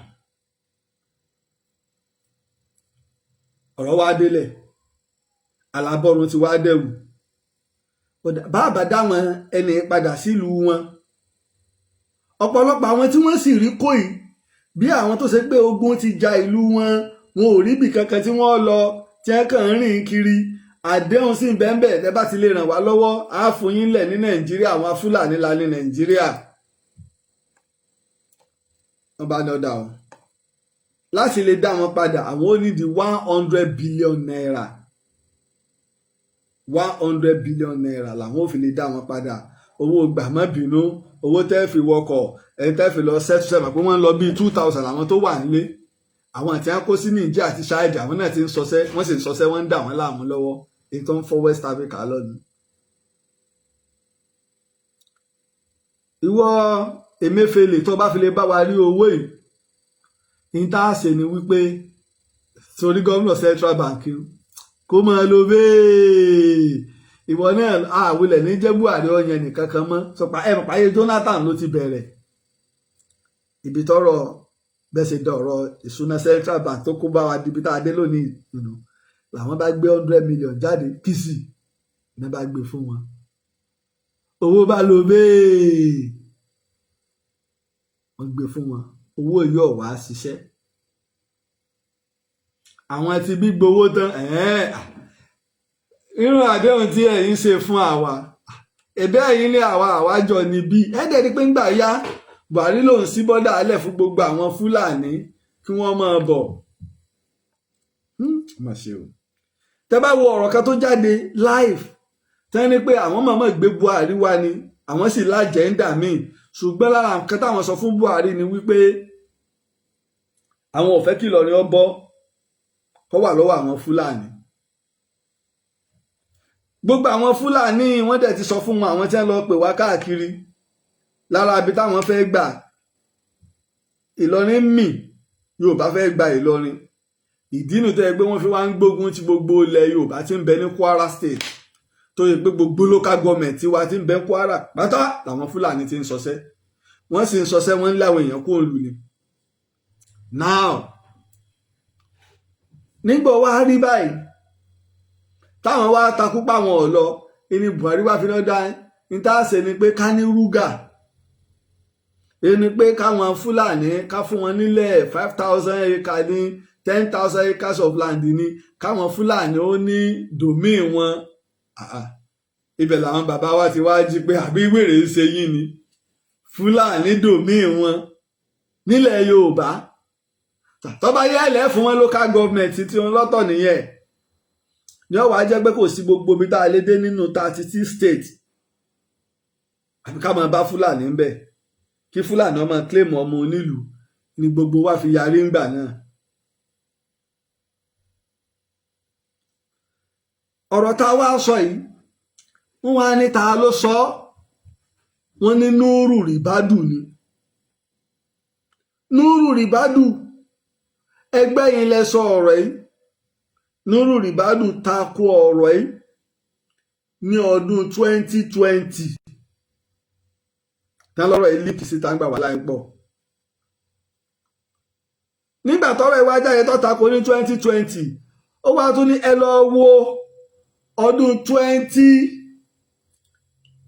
ọ̀rọ̀ wá délẹ̀, alábọ́run ti wá dẹ̀rù. Bàbá dáwọn ẹni padà sílùú wọn. Ọ̀pọ̀lọpọ̀ àwọn tí wọ́n sì rí kó yìí, bí àwọn tó ṣe pé ogun ti ja ìlú wọn, wọn ò rí ibì kankan tí wọ́n lọ, tí wọ́n kàn ń rìn kiri. Àdéhùn sí bẹ́ẹ̀ tẹ́ bá ti lè ràn wá lọ́wọ́, á fún yín lẹ̀ ní Nàìjíríà, àwọn Fúlàní la ní Nàìjíríà. Wọ́n bá dọ́dà o. Láti lè dá wọn padà, àwọn ò ní di 100 billion naira. 100 billion naira làwọn ò fi lè dá wọn padà. Owó gbàmọ́bìnú, owó tẹ́ fi wọkọ̀, ẹni tẹ́ fi lọ sẹ́tùsẹ́mà pé wọ́n ń lọ bíi 2000 àwọn tó wà nílé. Àwọn tí wọ́n kó sí Niger àti Chad, àwọn náà ti ń sọsẹ́, wọ́n sì ń sọsẹ́, wọ́n ń dà wọ́n láàmú lọ́wọ́. Èyí tó ń fọ́ West Africa lọ́dún. Ìwọ Emefiele tó bá fi lè bá wa rí owó yìí, ní tá a ṣe ni wípé torí gómìnà Central Bank kó máa lo bẹ́ẹ̀. Ìwọ náà àwòlẹ̀ ní jẹ́ Buhari ọ̀yàn nìkan kan mọ́. Sọpá ẹ̀rọ páyé Jonathan ló ti bẹ̀rẹ̀. Ibi tọ́rọ̀ bẹ́ẹ̀ ṣe dọ̀rọ̀ ìṣúná Central Bank tó kó bá wa dibi tá a dé lónìí làwọn bá gbé 100 million jáde kìsì ní bá gbé fún wọn. Owó bá lo bẹ́ẹ̀, wọ́n gbé fún wọn. Owó yóò wá ṣiṣẹ́. Àwọn ti bí gbowó tán, irú àdéhùn tí ẹ̀yin ṣe fún àwa, ẹ̀bẹ̀ ẹ̀yin ní àwa jọ níbí. Ẹ̀dẹ̀ ni pé ńgbà yá Buhari lòun sí bọ́dà alẹ̀ fún gbogbo àwọn Fúlàní kí wọ́n máa bọ̀. Má ṣe o. Tẹ́ bá wo ọ̀rọ̀ kan tó jáde live, tẹ́ ní pé àwọn mọ̀mọ́ gbé Buhari wá ni, àwọn sì lájẹ̀ńdà míì. Ṣùgbọ́n lára nǹkan táwọn sọ fún Buhari ni wípé àwọn ò fẹ́ kí Ìlọrin ó bọ́ kó wà lọ́wọ́ àwọn Fúlàní. Gbogbo àwọn Fúlàní wọ́n dẹ̀ ti sọ fún wọn, àwọn tí wọ́n lọ pè wá káàkiri lára ibi táwọn fẹ́ gbà. Ìlọrin mì, Yorùbá fẹ́ gba Ìlọrin. Ìdí nù tó yẹ pé wọ́n fi wá ń gbógun ti gbogbo ilẹ̀ Yorùbá tí ń bẹ ní Kwara State, tó yẹ pé gbogbo local government tiwa tí ń bẹ Kwara pátá làwọn Fúlàní ti ń sọsẹ́. Wọ́n sì ń sọsẹ́, wọ́n ń láwọn èèyàn kó lù ní. Now nígbà wá rí báyìí táwọn wá takú páwọn ọ̀lọ́, ìní Buhari wá fi lọ́ dá ní tá a ṣe ni pé ká ní rúgà, ẹni pé káwọn Fúlàní ká fún wọn nílẹ̀ 5,000 acres ní 10,000 acres of land ni, káwọn Fúlàní ó ní domain wọn. Ibẹ̀ làwọn bàbá wa ti wá jí pé àbí wèrè ń ṣe yín ni, Fúlàní domain wọn nílẹ̀ Yorùbá. Tọ́ba yẹ́ ẹ̀lẹ́ fún wọn local government tí wọn lọ́tọ̀ nìyẹn. Ní ọ̀wá jẹ́ pé kò sí gbogbo ibi tá a lè dé nínú 36 states. Àbí ká máa bá Fúlàní ń bẹ̀. Kí Fúlàní ọmọ claim ọmọ onílùú ni gbogbo wa fi yarí ńgbà náà. Ọ̀rọ̀ tá a wá sọ yìí, wọ́n wá ní ta ló sọ ọ́? Wọ́n ní Núrù Ribadu ni. Núrù Ribadu, ẹgbẹ́ yín lẹ sọ ọ̀rọ̀ yìí. Núrù Ribadu tako ọ̀rọ̀ yìí ní ọdún 2020. Tán lọ́rọ̀ yìí líkì síta ń gbà wá láì pọ̀. Nígbà tọ́rọ̀ ìwà jáde tó tako ní 2020, ó wá tún ní ẹ lọ wo ọdún 2019.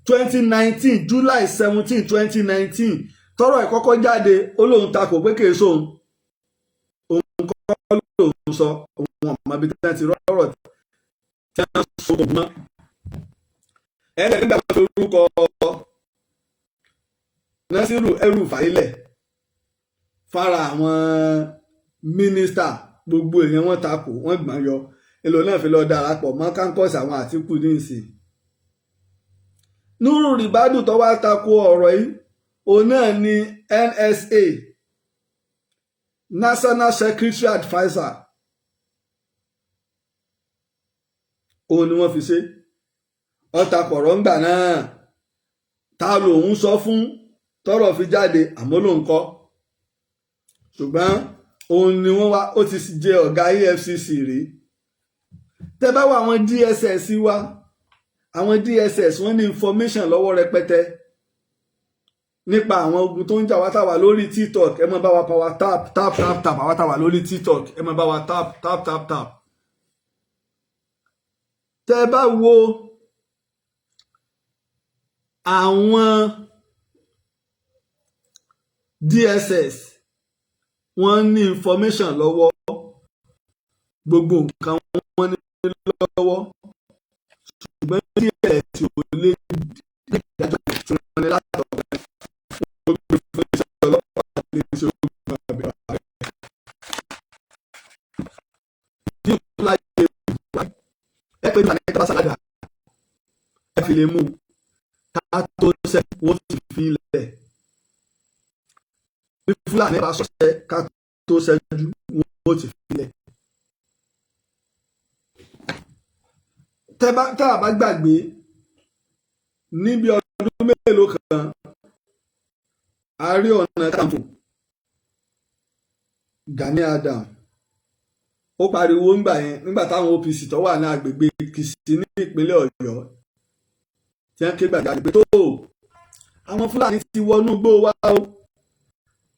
2019 July 17 2019 tọ́rọ̀ ẹ̀ kọ́kọ́ jáde ó lóun takò pé kì í sóun òun kọ́ lóun sọ òun ọmọ ibi tí wọ́n ti rọ́rọ̀ tí wọ́n sọ òun mọ́ ẹ̀ẹ́dẹ̀ nígbà tó lórúkọ Nasiru El-Rufai fara àwọn mínísítà gbogbo èèyàn wọn takò wọn gbọ́n yọ èlò náà fi lọ darapọ̀ mọ́ kánkọ́sì àwọn Àtíkù ní ìsìn Nuru Ribadu tó wá takò ọ̀rọ̀ yìí òun náà ni NSA National Security Adviser òun ni wọ́n fi ṣe ọ̀tàpọ̀rọ̀ ńgbà náà ta lòun sọ fún tọ́rọ̀ fi jáde àmọ́ lòun kọ́ ṣùgbọ́n òun ni wọ́n wá ó ti jẹ ọ̀gá EFCC rí tẹ́ bá wà àwọn DSS wa àwọn DSS wọ́n ní information lọ́wọ́ rẹpẹtẹ nípa àwọn ogun tó ń jà wá tàwa lórí TikTok ẹ máa bá wa power tap tap tap tap àwa tàwa lórí TikTok ẹ máa bá wa tap tap tap tap tẹ́ bá wo àwọn DSS wọ́n ní information lọ́wọ́ gbogbo nǹkan wọ́n ní lọ́wọ́ ṣùgbọ́n díẹ̀ tí ò lè dájọ́ tí wọ́n ní látọ̀ gbogbo information ọlọ́pàá lè ṣe ogun àbẹ̀wò rẹ̀. bí o tó láyé ẹ pé nígbà nígbà sàládà ẹ fi lè mú ká tó ṣe wọ́n ti fi lẹ̀. bí Fúlàní bá sọ̀ṣẹ́ ká tó ṣẹ́jú wọ́n ti filẹ̀. tá a bá gbàgbé níbi ọdún mélòó kan Ààrẹ Ọ̀nà Kakanfò Gani Adams ó pariwo ńgbà yẹn nígbà táwọn OPC tó wà ní agbègbè Kìṣí ní ìpínlẹ̀ Ọ̀yọ́ tí wọ́n ké gbàgbé pé tó àwọn Fúlàní ti wọnú igbó wa o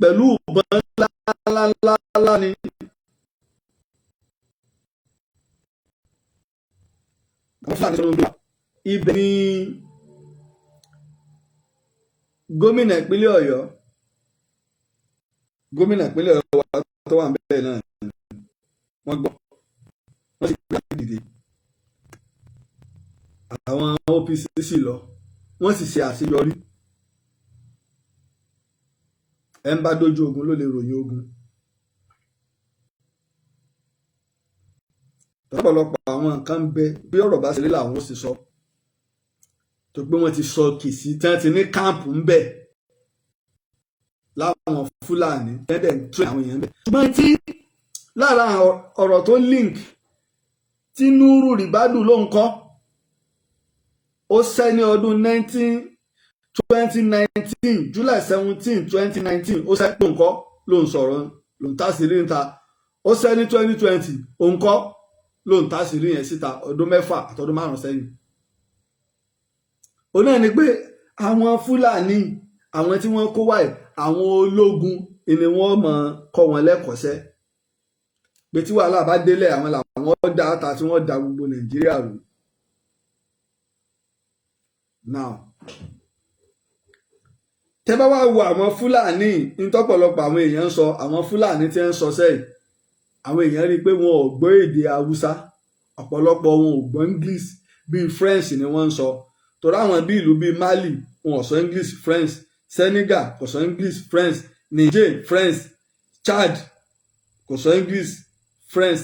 pẹ̀lú ìbọn ńláńlá ni. ibẹ̀ ni gómìnà ìpínlẹ̀ Ọ̀yọ́ wa tó wà níbẹ̀ náà wọ́n gbọ́ wọ́n sì gbé dìde àwọn OPC sì lọ wọ́n sì ṣe àṣeyọrí. ẹ ń bá dójú ogun ló lè ròyìn ogun. lọ́pọ̀lọpọ̀ àwọn nǹkan bẹ bí ọ̀rọ̀ bá ṣe rí làwọn ó sì sọ tó pé wọ́n ti sọ Kìṣí tí wọ́n ti ní káàmpù ń bẹ láwọn Fúlàní tẹ́lẹ̀ ń tún àwọn èèyàn bẹ̀. ṣùgbọ́n tí lára ọ̀rọ̀ tó link tí Nuru Ribadu ló ń kọ́ ó ṣẹ́ ní ọdún 2019 July 17 2019 ó ṣẹ́ pò ń kọ́ ló ń sọ̀rọ̀ ló ń tásìrí níta ó ṣẹ́ ní 2020 ó ń kọ́ ló ń tásìrí yẹn síta ọdún 6 àtọdún 5 sẹ́yìn. ó náà ni pé àwọn Fúlàní àwọn tí wọ́n kó wáyé àwọn ológun ni wọ́n mọ̀ kọ́ wọn lẹ́kọ̀ọ́sẹ́ pé tí wàhálà bá délẹ̀ àwọn làwọn dá ta tí wọ́n da gbogbo Nàìjíríà rú. now tẹ́ bá wá wo àwọn Fúlàní nítọ́pọ̀lọpọ̀ àwọn èèyàn ń sọ àwọn Fúlàní tí ń sọ sẹ́yìn àwọn èèyàn rí i pé wọn ò gbọ́ èdè Haúsá ọ̀pọ̀lọpọ̀ wọn ò gbọ́ English bíi French ni wọ́n ń sọ torí àwọn bí ìlú bíi Mali wọn ò sọ English French Senegal kò sọ English French Niger French Chad kò sọ English French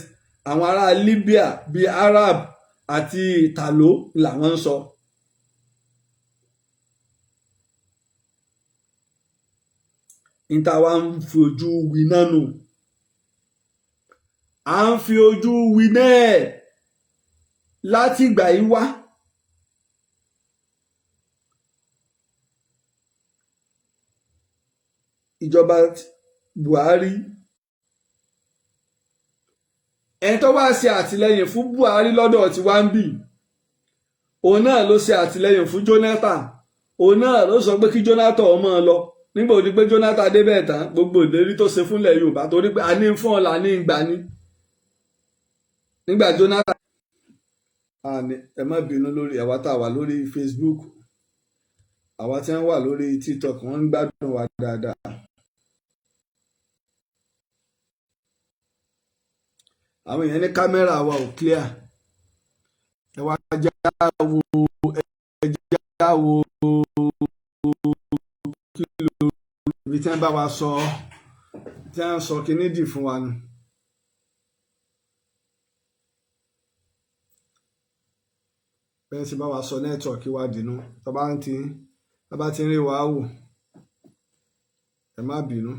àwọn ará Libya bíi Arab àti Italo làwọn ń sọ. níta wa ń fi ojú wí náà nù à ń fi ojú wí náà láti ìgbà yìí wá. ìjọba Buhari ẹni tó wá ṣe àtìlẹ́yìn fún Buhari lọ́dọ̀ tí wá ń bì òun náà ló ṣe àtìlẹ́yìn fún Jonathan òun náà ló sọ pé kí Jonathan ọmọ lọ nígbà òdi pé Jonathan débẹ̀ tán gbogbo ìlérí tó ṣe fúnlẹ̀ Yorùbá torí pé a ní fún ọ̀la ní ìgbà ní nígbà Jonathan ẹ má bínú lórí ẹ̀wá tá a wà lórí Facebook àwa tí wọ́n wà lórí TikTok wọ́n ń gbádùn wa dáadáa. àwọn èèyàn ní kámẹ́rà wa ò clear, ẹ wá já wo kí ló ibi tí wọ́n bá wa sọ tí wọ́n sọ kíní dì fún wa nù. bẹ́ẹ̀ sì bá wa sọ nẹ́tíwọ̀kì wa dìnnú tó bá ti ń rí wa wò ẹ má bínú.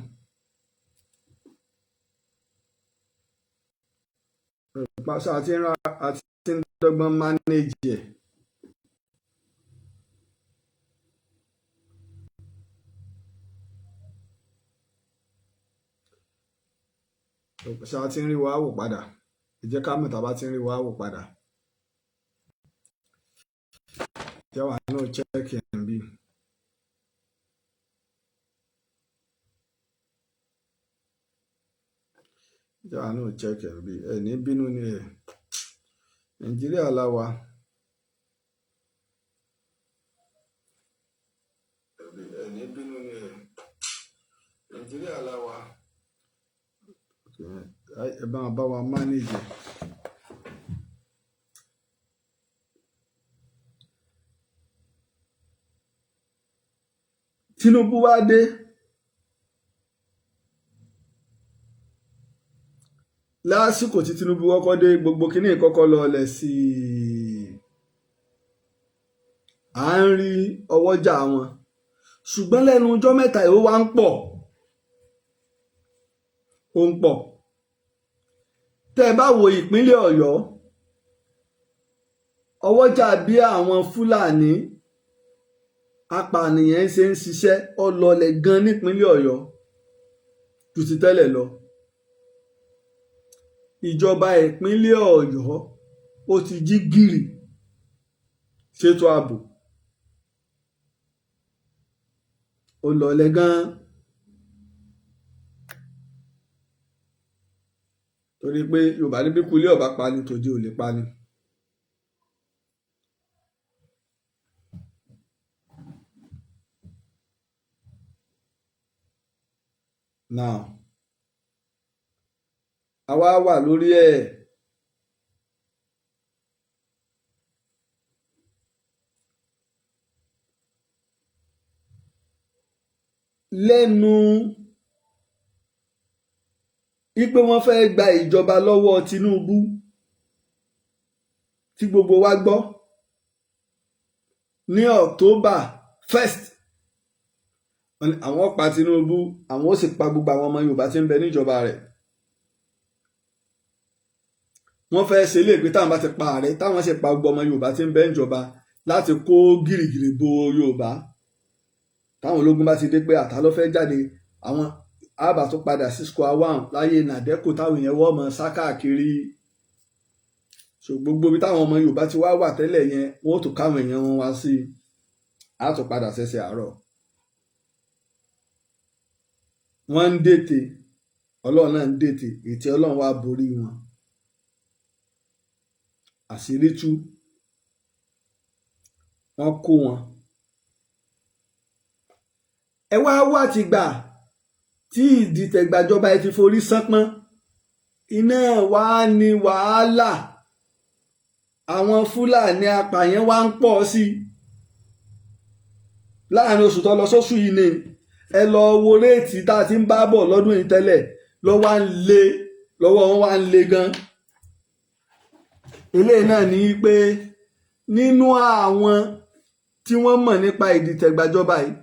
pàṣẹ àti ń dọ́gbọ́n mánéjì ẹ̀. ṣé a ti ń rí wa wò padà? ẹ jẹ́ ká mọ̀ tá a bá ti ń rí wa wò padà. jẹ́ wàá náà chẹ́ẹ̀kì ẹ̀ ń bí. jẹ́ wàá náà chẹ́ẹ̀kì ẹ̀ ń bí. ẹ̀ ní bínú ni ẹ̀. Nàìjíríà la wà. ẹ̀ ní bínú ni ẹ̀. Nàìjíríà la wà. ẹ bá wa mánéjì. Tinubu wá dé lásìkò tí Tinubu kọ́kọ́ dé gbogbo kínní kọ́kọ́ lọlẹ̀ sí i à ń rí ọwọ́jà wọn ṣùgbọ́n lẹ́nu ọjọ́ mẹ́ta ìwé wa ń pọ̀ ó ń pọ̀. tẹ́ ẹ bá wo ìpínlẹ̀ Ọ̀yọ́ ọwọ́jà bí àwọn Fúlàní apànìyàn ṣe ń ṣiṣẹ́ ó lọlẹ̀ gan nípínlẹ̀ Ọ̀yọ́ ju ti tẹ́lẹ̀ lọ. ìjọba ìpínlẹ̀ Ọ̀yọ́ ó ti jí gìrì ṣètò ààbò ó lọlẹ̀ gan torí pé Yorùbá níbi kulé ọba pani tòde ò lè pani. now àwa wà lórí ẹ̀ lẹ́nu wípé wọ́n fẹ́ gba ìjọba lọ́wọ́ Tinubu tí gbogbo wa gbọ́ ní October 1st àwọn pa Tinubu àwọn ó sì pa gbogbo àwọn ọmọ Yorùbá tí ń bẹ níjọba rẹ̀. wọ́n fẹ́ ṣe ilé ìpè táwọn bá ti pa ààrẹ táwọn sì pa gbogbo ọmọ Yorùbá tí ń bẹ níjọba láti kó gìrìgìrì bo Yorùbá. táwọn ológun bá ti dé pé àtà ló fẹ́ jáde àwọn àbá tó padà sí square one láyé nàdẹ́kò táwọn èèyàn wọ́ ọmọ sá káàkiri. so gbogbo ibi táwọn ọmọ Yorùbá ti wá wà tẹ́lẹ̀ yẹn wọ́n ó tún káwọn èèyàn wọn wá sí i á tún padà ṣẹ̀ṣẹ̀ àárọ̀. wọ́n ń dètè Ọlọ́run náà ń dètè ètè Ọlọ́run wá borí wọn. àṣírí tú wọ́n kó wọn. ẹ wá ti gbà tí ìdìtẹ̀gbàjọba ẹ ti forí sánpọ́n iná wá ní wàhálà àwọn Fúlàní apààyàn wá ń pọ̀ sí i láàrin oṣù tó lọ sóṣù yìí ni ẹ lọ wo réètì tá a ti ń bá bọ̀ lọ́dún yìí tẹ́lẹ̀ lọ́wọ́ wọn wá ń le gan. eléyìí náà ní pé nínú àwọn tí wọ́n mọ̀ nípa ìdìtẹ̀gbàjọba yìí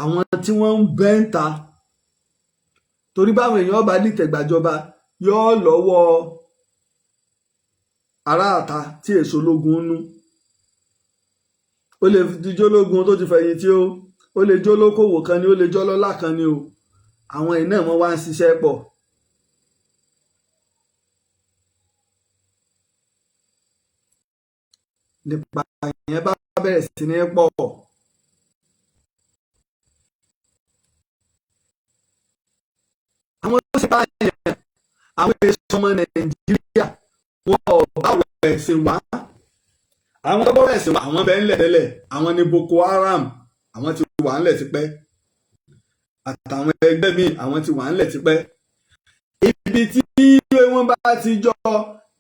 àwọn tí wọ́n ń bẹ́ǹta torí báwọn èèyàn bá dìtẹ̀gbàjọba yóò lọ́wọ́ aráàta tí èso ológun nú ó lè di jólógun tó ti fẹ̀yìn tí ó lè jólókòwò kan ni ó lè jọ́lọ́lá kan ni o àwọn iná wọn wá ń ṣiṣẹ́ pọ̀. nípa ìyẹn bá bẹ̀rẹ̀ sí ní pọ̀ àwọn tó ṣe báyẹn àwọn èso ọmọ Nàìjíríà wọn ò bá wọ ẹ̀sìn wá àwọn tó bọ́rẹ̀ sí àwọn bẹ́ẹ̀ ńlẹ̀ tẹ́lẹ̀, àwọn ní Boko Haram, àwọn ti wà ńlẹ̀ tipẹ́, àtàwọn ẹgbẹ́ míì àwọn ti wà ńlẹ̀ tipẹ́. Ibi tí wọ́n bá ti jọ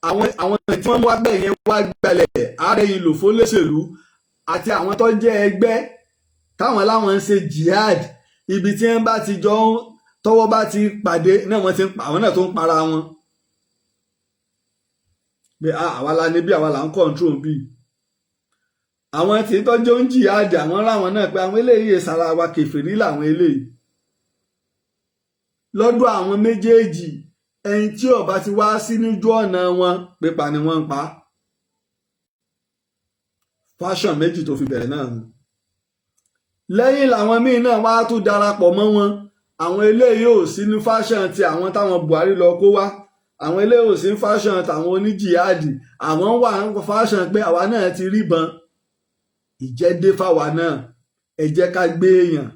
àwọn tí wọ́n wá bẹ́ẹ̀ yẹn wá gbalẹ̀ àárẹ̀yìn lò fún olóṣèlú àti àwọn tó jẹ́ ẹgbẹ́ táwọn láwọn ń ṣe jihad, ibi tí wọ́n bá ti jọ tọ́wọ́ bá ti pàdé náà àwọn náà tó ń para wọn pé àwa la ní bí àwa là ń control bí. Àwọn tí tọ́jú ń jihad àwọn láwọn náà pé àwọn eléyìí sára wa kèfèrí làwọn eléyìí. Lọ́dọ̀ àwọn méjèèjì ẹni tí ó bá ti wá sí níjú ọ̀nà wọn pípa ni wọ́n ń pa. Fashion méjì tó fi bẹ̀rẹ̀ náà. Lẹ́yìn làwọn míì náà wá tún darapọ̀ mọ́ wọn. Àwọn eléyìí ò sí ní fashion tí àwọn táwọn Buhari lọ kó wá. Àwọn eléyìí ò sí ní fashion tàwọn oníjìhádì. Àwọn wà ń fashion pé àwa náà ti ríbọn. Ìjẹ́dé fáwa náà. Ẹ jẹ́ ká gbé èèyàn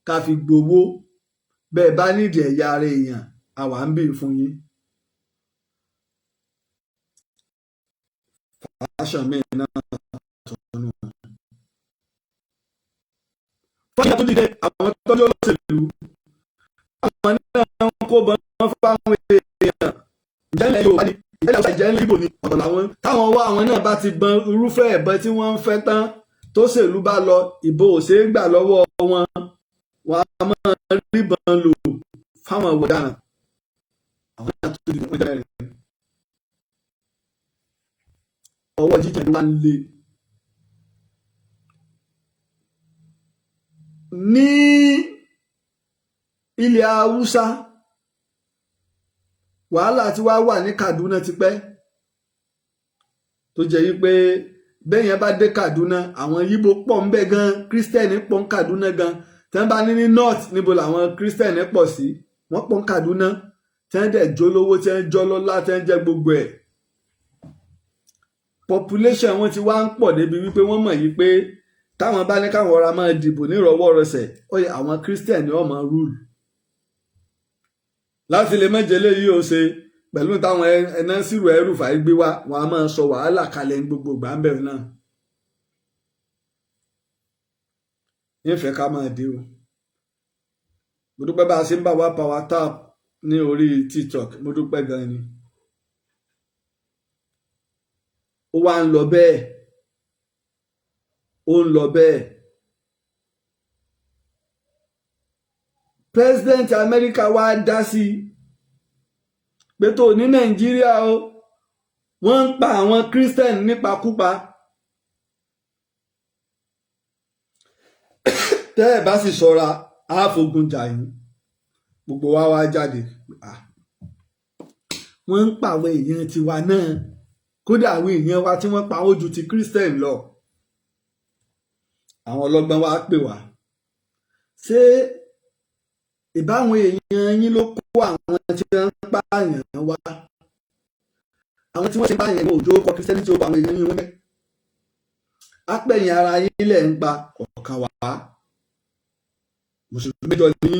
ká fi gbowó. Bẹ́ẹ̀ bá nídìí ẹ̀yà ara èèyàn àwa ń bì fún yín. Fashion mi náà tọ̀nù. Fọ́nà tó dìde àwọn tọ́jú olóṣèlú. Àwọn náà ń kó bọ́n fáwọn èèyàn. Ìjẹ́lẹ̀ Yorùbá ni ìjẹ́lẹ̀ ìjẹ́lẹ̀ Ìgbò ni ọ̀tọ̀ làwọn. Táwọn wá àwọn náà bá ti bọn irúfẹ́ ẹ̀bọn tí wọ́n ń fẹ́ tán tó ṣèlú bá lọ ìbò ò ṣeé gbà lọ́wọ́ wọn. Wọ́n á máa ríbọn lò fáwọn ọ̀daràn. Àwọn náà tó dìde wọ́n jẹ́ rẹ̀. Ọwọ́ jíjẹ ló wá ń lé. Ní ilẹ̀ Haúsá wàhálà tí wá wà ní Kaduna tipẹ́ tó jẹ́ wípé bẹ́yẹn bá dé Kaduna àwọn Yíbò pọ̀ ń bẹ gan, Kírísítẹ́nì pọ̀ ń Kaduna gan. Tí wọ́n bá ní north níbo làwọn Kírísítẹ́nì pọ̀ sí, wọ́n pọ̀ ń Kaduna. Tí wọ́n dẹ̀ jó lówó, tí wọ́n jọ́ lọ́lá, tí wọ́n jẹ́ gbogbo ẹ̀. Population wọn ti wá ń pọ̀ débi wípé wọ́n mọ̀ yí pé táwọn bá ní káwọn ọ̀rá máa dìbò nírọ̀wọ́rọsẹ̀ ó yẹ àwọn Kírísítẹ́nì ó máa rúùlù. Láti lè mẹ́jẹ léyìí ó ṣe pẹ̀lú táwọn ẹ̀nà sírò El-Rufai gbé wá, wọn a máa sọ wàhálà kalẹ̀ ní gbogbo ìgbà ń bẹ̀rẹ̀ náà. Nífẹ̀ẹ́ ká máa dé o. Mo dúpẹ́ bá a ṣe ń bá wa power tap ní orí TikTok, mo dúpẹ́ gan ni. Ó wá ń lọ bẹ́ẹ̀. Ó ń lọ bẹ́ẹ̀. President America wá dá sí pé tó ní Nàìjíríà o wọ́n ń pa àwọn Christian nípakúpa. Tẹ́ ẹ̀ bá sì ṣọ́ra àáfogun jà yín. Gbogbo wa wá jáde. Wọ́n ń pa àwọn èèyàn tiwa náà. Kódà àwọn èèyàn wa tí wọ́n pa ó ju ti Christian lọ. Àwọn ọlọ́gbọ́n wa pè wá. Ṣé ìbáwọn èèyàn yín ló kó àwọn tí wọ́n ń pààyàn wá? Àwọn tí wọ́n ti pààyàn ní òjò kọ Christianity ó pa àwọn èèyàn yín wọ́n bẹ́. Apẹ̀yìn ara yín lẹ̀ ń pa ọ̀kan wá. Mùsùlùmí méjọ ní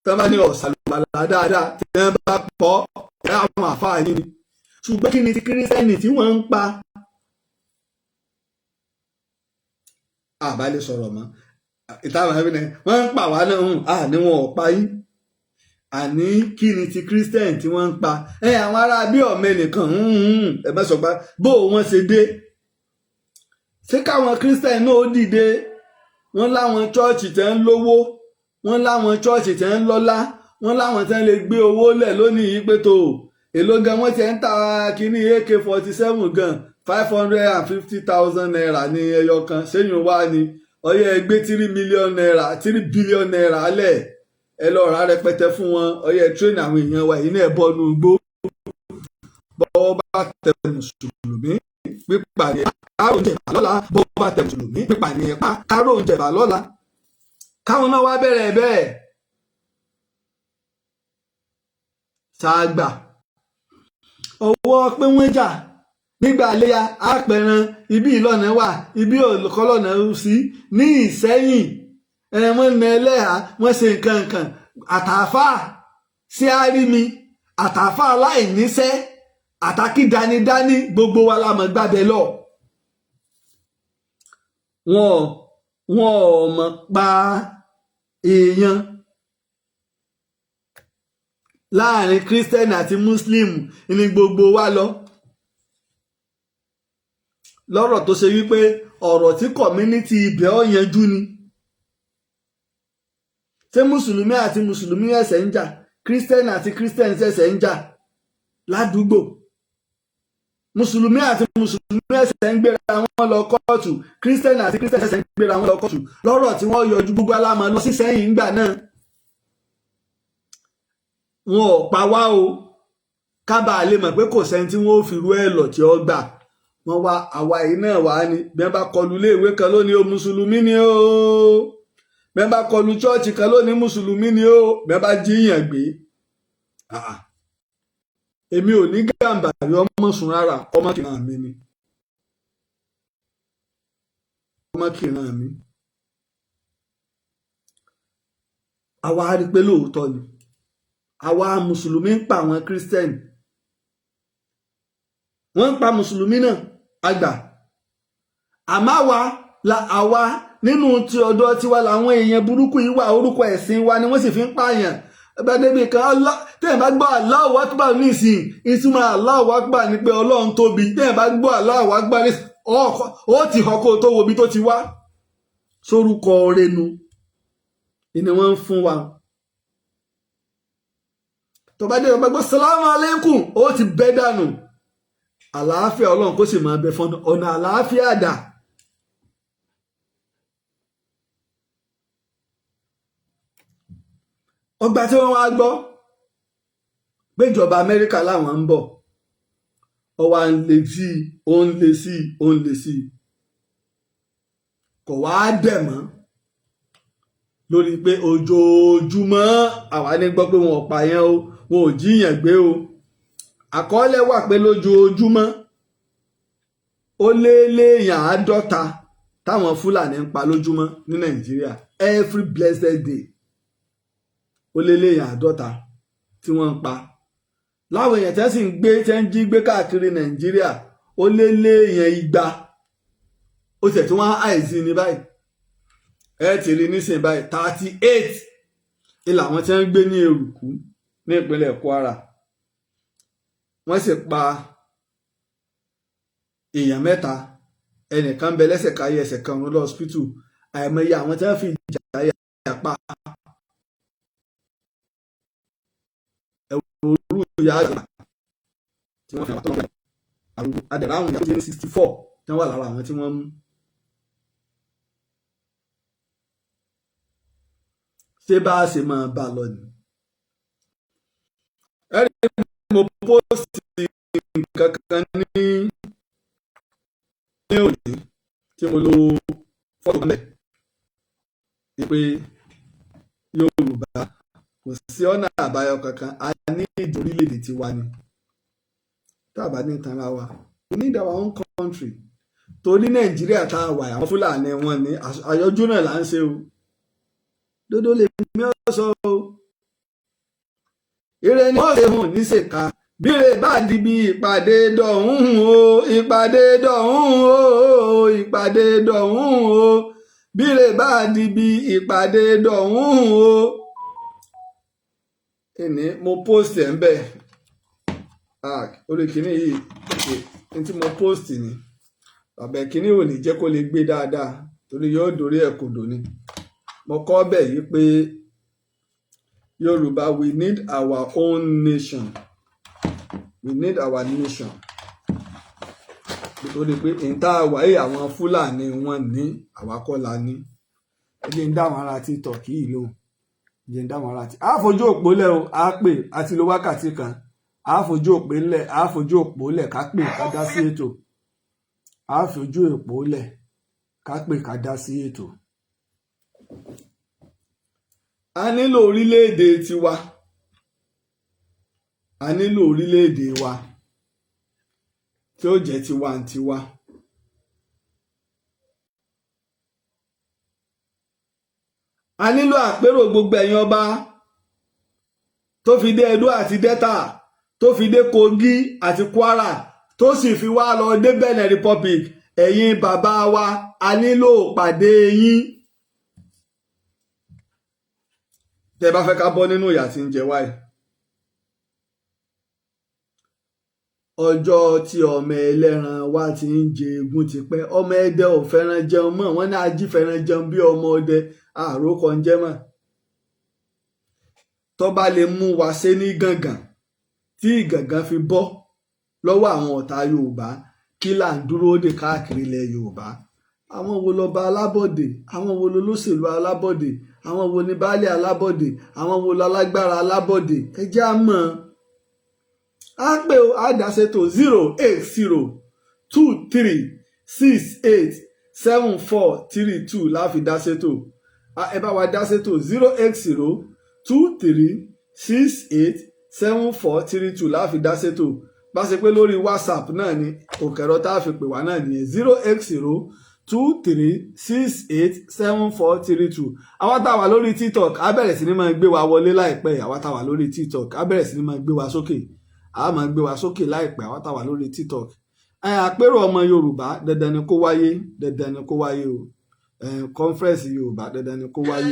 tán bá ní ọ̀sàlùbàlà dáadáa tí wọ́n bá pọ̀ ẹ̀ àwọn àfáà yín ni. Ṣùgbọ́n kí ni ti kírísítẹ́nì tí wọ́n ń pa? Àbá lè sọ̀rọ̀ mọ́. Ìtàwọn ẹbí ni wọ́n ń pa wá náà ní wọn ò pa yín. Àní kí ni ti kírísítẹ́nì tí wọ́n ń pa? Àwọn ará bí ọ̀mẹ nìkan ẹ bá sọ pé bó wọ́n ṣe dé. Ṣé káwọn kírísítẹ́nì náà ó dìde? Wọ́n láwọn chọ́ọ̀chì tẹ́ ń lówó. Wọ́n láwọn chọ́ọ̀chì tẹ́ ń lọ́lá. Wọ́n láwọn tẹ́ ń lè gbé owó lẹ̀ lónìí yìí pé tó èló gan wọ́n ti ń ta kíní AK-47 gan 550,000 naira ní ẹyọ kan sẹ́yìn wá ni ọyẹ ẹgbẹ́ 3 million naira 3 billion naira lẹ̀ ẹ lọ ra rẹpẹtẹ fún wọn ọyẹ train àwọn èèyàn wa yìí náà bọ́nu gbó. Bọ́wọ́ bá tẹ mùsùlùmí pípa ní kárò ń jẹ̀bà lọ́la, bọ́wọ́ bá tẹ mùsùlùmí pípa ní ẹ̀pá kárò ń jẹ̀bà lọ́la. Káwọn náà wá bẹ̀rẹ̀ bẹ́ẹ̀ ṣáàgbà ọwọ́ pé wọ́n jà nígbà léya àpẹran ibi ìlọ́nà wà ibi olùkọ́lọ́nà sí ní Ìṣẹ́yìn wọ́n na ẹlẹ́hà wọ́n ṣe nǹkan àtàfà sí àrími àtàfà aláìníṣẹ́ àtàkì dánidání gbogbo wa la mọ̀ gbàbẹ lọ. wọn ò mọ̀ pa èèyàn láàrin Christian àti Muslim ní gbogbo wa lọ. lọ́rọ̀ tó ṣe wípé ọ̀rọ̀ tí community ibẹ̀ ọ̀ yanjú ni. ṣé mùsùlùmí àti mùsùlùmí ẹ̀sẹ̀ ń jà, Christian àti Christian ẹ̀sẹ̀ ń jà ládùúgbò, mùsùlùmí àti mùsùlùmí ẹ̀sẹ̀ ń gbéra wọn lọ kóòtù, Christian àti Christian ẹ̀sẹ̀ ń gbéra wọn lọ kóòtù lọ́rọ̀ tí wọ́n yọjú gbogbo alámọ̀ lọ sí sẹ́yìn ńgbà náà. wọn ò pa wá o, kábàá lè mọ̀ pé kò sẹ́ni tí wọ́n ò fi rú ẹ̀ lọ tí ó gbà. wọ́n wá àwa yìí náà wá ní bí wọ́n bá kọlu iléèwé kan lónìí o mùsùlùmí ni o, bí wọ́n bá kọlu chọ́ọ̀chì kan lónìí mùsùlùmí ni o, bí wọ́n bá jíyàn gbé. èmi ò ní gàǹbàrí ọmọ sùn rárá, ọmọ kìnnà mi ni, ọmọ kìnnà mi. àwa rí i pé lóòótọ́ ni àwa mùsùlùmí ń pa àwọn kírísítẹ́nì, wọ́n ń pa mùsùlùmí náà àgbà. àmọ́ àwa nínú ti ọ̀dọ̀ tiwa làwọn èèyàn burúkú yìí wà, orúkọ ẹ̀sìn wa ni wọ́n sì fi ń pààyàn. ẹgbẹ́ débi kan tẹ́yìn bá gbọ́ Allahu Akbar nísìnyí, ìtumọ̀ Allahu Akbar ni pé Ọlọ́run tóbi. tẹ́yìn bá gbọ́ Allahu Akbar ó ti hàn kó tó wo ibi tó ti wá. sórúkọ renu ni wọ́n ń fún wa. tó bá dé ọgbà gbọ́ salamu alaikum ó ti bẹ́ dànù. àlàáfíà Ọlọ́run kó sì máa bẹ fún ọ̀nà àlàáfíà dà. ọgbà tí wọ́n wá gbọ́ pé ìjọba Amẹ́ríkà láwọn ń bọ̀, ọwà ń lè sí ó ń lè sí ó ń lè sí, kò wá dẹ̀ mọ́ lórí pé ojoojúmọ́ àwa ní gbọ́ pé wọn ò pààyàn o, wọn ò jíyàn gbé o. àkọọ́lẹ̀ wà pé lójoojúmọ́ ó lé léèyàn 50 táwọn Fúlàní ń pa lójúmọ́ ní Nàìjíríà, every blessed day. ó lé léèyàn 50 tí wọ́n ń pa. láwọn èèyàn tẹ́ sì ń gbé tẹ́ ń jí gbé káàkiri Nàìjíríà ó lé léèyàn 200. ó tẹ̀ tí wọ́n á àìsí ní báyìí ẹ ti rí nísìnyí báyìí 38 ilà àwọn tí wọ́n ń gbé ní Èrùkú ní ìpínlẹ̀ Kwara. wọ́n sì pa èèyàn 3, ẹnìkan bẹ lẹ́sẹ̀ káyé ẹsẹ̀ kan lọ hospital. àìmọye àwọn tí wọ́n fi ìjà yà pa. orú ìyá àgbà tí wọ́n fi àwọn tó ń bẹ àrùn adẹ̀rẹ̀ àwọn ìyá tó ní 64 tí wọ́n wà lára àwọn tí wọ́n mú. ṣé bá a ṣe máa bá a lọ ni. ẹ̀rí mo pósìtì nǹkan kan ní òní tí mo lo fọ́tò mẹ́ pé Yorùbá kò sí ọ̀nà àbáyọ kankan, a ní ìdí orílẹ̀-èdè tiwa ni. tá a bá ní ìtàn ara wa, we need our own country. torí Nàìjíríà tá a wà àwọn Fúlàní wọn ní àyọjú náà là ń ṣe o. dodo lè mi ọ sọ o. ire ni wọ́n ṣe hùn ní ṣèkà bíre bá di bí ìpàdé dọ̀hún o, ìpàdé dọ̀hún o, ìpàdé dọ̀hún o, bíre bá di bí ìpàdé dọ̀hún o. ẹni mo post ẹ̀ ń bẹ̀ orí kìíní yìí ní tí mo post ni bàbá kìíní ò ní jẹ́ kó lè gbé dáadáa torí yóò dórí ẹ̀ kodò ni. mo kọ́ bẹ̀ yìí pé Yorùbá we need our own nation, we need our nation. nítorí pé ìta àwáyé àwọn Fúlàní wọn ní àwákọ́lá ní ẹgbẹ́ ń dáwọn ará tí tọ̀kì ìlú ẹgbẹ́ ń dáwọn ará tí a fojú òpó lẹ̀ o, a pè àti lo wákàtí kan, a fojú òpó lẹ̀, a fojú òpó lẹ̀ ká pè ká dá sí ètò, a fojú òpó lẹ̀ ká pè ká dá sí ètò. a nílò orílẹ̀-èdè tiwa, a nílò orílẹ̀-èdè wa tí ó jẹ́ tiwantiwa. a nílò àpérò gbogbo ẹ̀yin ọba tó fi dé Ẹdó àti Delta tó fi dé Kogi àti Kwara tó sì fi wá lọ dé Benin Republic, ẹ̀yin bàbá wa a nílò pàdé yín tẹ́ bá fẹ́ ká bọ́ nínú ìyà tí ń jẹ wáyé. ọjọ́ tí ọmọ ẹlẹ́ran wa ti ń jẹ egun ti pẹ́, ọmọ ẹdẹ ò fẹ́ràn jẹun mọ́, wọ́n ní ají fẹ́ràn jẹun bí ọmọ ọdẹ àròkọ ń jẹ́ mọ́. tó bá lè mú wa ṣe ní gàngàn tí ìgàngàn fi bọ́ lọ́wọ́ àwọn ọ̀tá Yorùbá, kí là ń dúró dè káàkiri ilẹ̀ Yorùbá? àwọn wo lọba alábọ̀dé, àwọn wo lolóṣèlú alábọ̀dé, àwọn wo ni baálé alábọ̀dé, àwọn wo lálágbára alábọ̀dé? ẹ jẹ́ á mọ̀ á pé o á dá sétò 08023687432 láfi dá sétò. ẹ bá wa dá sétò 08023687432 láfi dá sétò. bá ṣe pé lórí WhatsApp náà ni òkèrò tá a fi pè wá náà nìyẹn 08023687432. àwa tá a wà lórí TikTok á bẹ̀rẹ̀ sí ni máa gbé wa wọlé láìpẹ́. àwa tá a wà lórí TikTok á bẹ̀rẹ̀ sí ni máa gbé wa sókè. a máa gbé wa sókè láìpẹ́ àwa tá a wà lórí TikTok. àpérò ọmọ Yorùbá dandan ni kó wáyé, dandan ni kó wáyé o. kọ́nfẹ́rẹ́nsì Yorùbá dandan ni kó wáyé.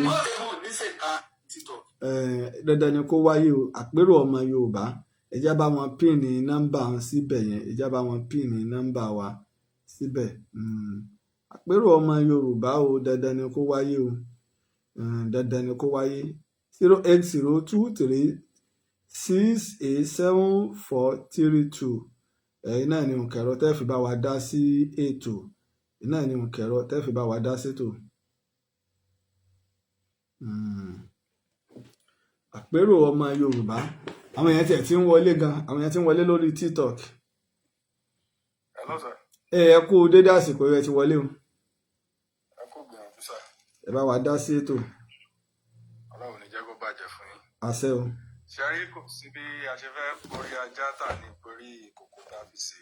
dandan ni kó wáyé o. àpérò ọmọ Yorùbá ẹ jẹ́ bá wọn pín ní nọ́mbà wọn síbẹ̀ yẹn, ẹ jẹ́ bá wọn pín ní nọ́mbà wa síbẹ̀. àpérò ọmọ Yorùbá o dandan ni kó wáyé o. dandan ni kó wáyé 08023687432. ẹ̀yin náà ni òǹkẹ̀rọ tẹ́ fi bá wa dá sí ètò, ẹ̀yin náà ni òǹkẹ̀rọ tẹ́ fi bá wa dá sétò. àpérò ọmọ Yorùbá àwọn èèyàn tiẹ̀ ti ń wọlé gan, àwọn èèyàn ti ń wọlé lórí TikTok. Hello sir. ẹ kú dédé àsìkò yẹn ti wọlé o. ẹ kú gbìyànjú sir. ẹ bá wa dá sí ètò. Ọlọ́run ní jẹ́ kó bàjẹ́ fún yín. àṣẹ o. ṣẹ́rí kò sí bí a ṣe fẹ́ borí ajá tà ní borí ìkòkò tá a fi ṣe.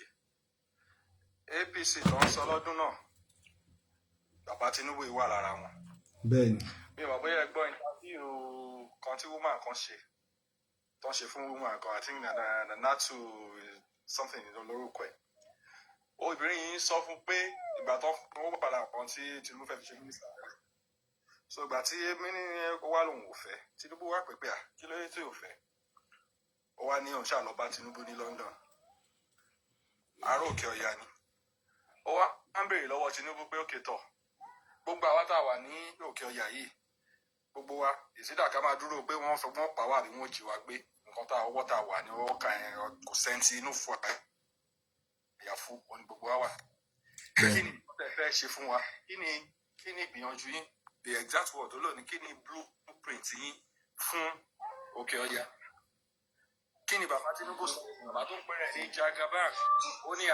APC tó ń sọ lọ́dún náà bàbá Tinubu wà lára wọn. bẹ́ẹ̀ni. mi ò mọ̀ bóyá ẹ gbọ́ interview kan tí woman kan ṣe tó ń ṣe fún woman kan, I think na Natu something lórúkọ ẹ̀. obìnrin yìí sọ fún pé ìgbà tó wọ́n padà kan tí Tinubu fẹ́ fi ṣe mínísítà rẹ̀. so ìgbà tí mini wà lòun ò fẹ́, Tinubu wà pé kí ló dé tí ò fẹ́. ó wá ní òun ṣáà lọ bá Tinubu ní London, àárò òkè ọ̀yà ni. ó wá ń béèrè lọ́wọ́ Tinubu pé òkè tọ̀ gbogbo àwa tá a wà ní òkè ọ̀yà yìí, gbogbo wa ìsídà ká máa dúró pé wọ́n fọgbọ́n pa wá bí wọ́n jí wa gbé, nǹkan tá ọwọ́ tá a wà ní ọwọ́ kan kò sẹ́ńtì inú fún wa ẹ̀yà fún wọn ni gbogbo wa wà. kí ni ẹ fẹ́ ṣe fún wa? kí ni ìgbìyànjú yín, the exact word olóòní, kí ni blueprint yín fún òkè ọ̀yà? kí ni bàbá Tinubu sọ? bàbá tó ń pẹ́rẹ́ ní Jagaban ó ní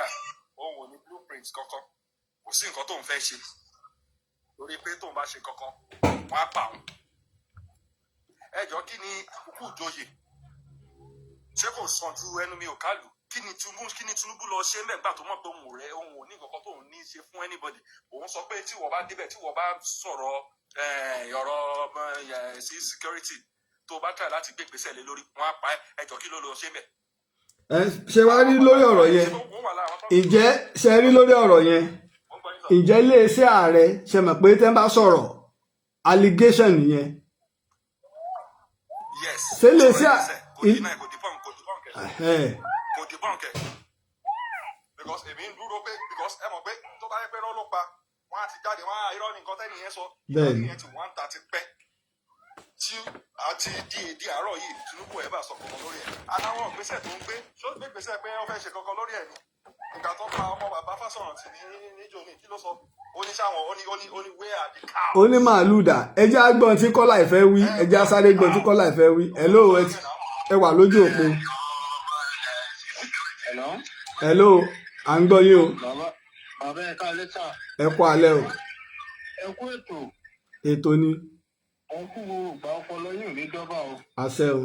òun ò ní blueprint kankan, kò sí nǹkan tóun fẹ́ ṣe torí pé tóun bá ṣe kankan wọ́n á pa òun. ẹjọ́ kí ni àkókò ìjòyè ṣé kò sàn ju ẹnu mi ò kálù? kí ni Tinubu lọ ṣe mẹ́gbà tó mọ̀ pé òun ò ní kankan tóun ní ṣe fún anybody? òun sọ pé tí wọ́n bá débẹ̀, tí wọ́n bá sọ̀rọ̀ ọ̀rọ̀ sí security, tó bá try láti gbé ìgbésẹ̀ lé lórí wọn á pa ẹjọ́ kí ló lọ ṣe mẹ́. ṣe wá rí lórí ọ̀rọ̀ yẹn, ǹjẹ́ ṣe rí lórí ọ̀rọ̀ yẹn, ǹjẹ́ iléeṣẹ́ ààrẹ ṣe mọ̀ pé tẹ́ ń bá sọ̀rọ̀ allegation nìyẹn? yes. ṣé iléeṣẹ́ kò debunk ẹ̀ because èmi ń dúró pé because ẹ mọ̀ pé tó bá yẹ pé irọ́ ló pa wọ́n á ti jáde, wọ́n á irọ́ ní nǹkan tẹ́ni yẹn sọ, irọ́ ní yẹn ti wọ́n ta ti pẹ́ tí àti di àárọ̀ yìí Tinubu ẹ̀ bá sọ kankan lórí ẹ̀. aláwọ̀ gbèsè tó ń gbé ṣó gbé gbèsè pé wọ́n fẹ́ ṣe kankan lórí ẹ̀ ni. ìgbà tó pa ọmọ bàbá Fásọ̀rántì níjó ní kí ló sọ? ó ní sáwọn ó ní where are the cows? ó ní màálù dà. ẹjẹ́ àgbọ̀n tí Kọ́lá Ìfẹ́ wí, ẹjẹ́ àsáré gbọ̀n tí Kọ́lá Ìfẹ́ wí. hello ẹ wà lójú òpó. hello à ń gbọ́ yín o. bàbá ẹ ká lẹ́tà. ẹ kú alẹ́ o. ẹ kú ètò. ètò ni. ẹ kú ìgbà ọpọlọ yìí ò ní dọ́bà o. àṣẹ o.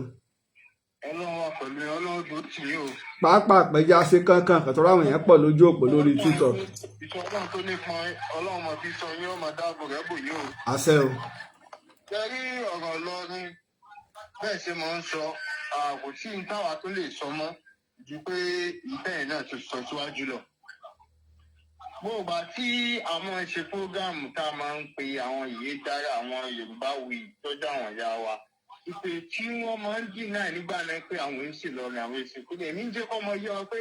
ọlọ́run wa pẹ̀lú ọlọ́run tó tì í o. pàápàá àpẹja sí kankan kàtọ́rọ́ àwọn èèyàn pọ̀ lójú òpó lórí TikTok. ìṣọ̀kan tó nípọn ọlọ́run mọ̀ fi sọ yín ọmọ dáàbò rẹ̀ bò yín o. àṣẹ o. ṣe rí ọ̀rọ̀ Ìlọrin bẹ́ẹ̀ ṣe máa ń sọ kò sí ní táwa tó lè sọ mọ́ ju pé ìfẹ́ yẹn náà ti sọ síwájú lọ. Bó bá tí àwọn ṣe fúrógáàmù tá a máa ń pe àwọn ìyé dára àwọn Yorùbá wí tọ́jú àwọn ìyá wa ìpè tí wọ́n máa ń dì náà nígbà náà pé àwọn èsì lọrin àwọn èsì kúlẹ̀ ní jẹ́ kọ́ ọmọ yọ ọ pé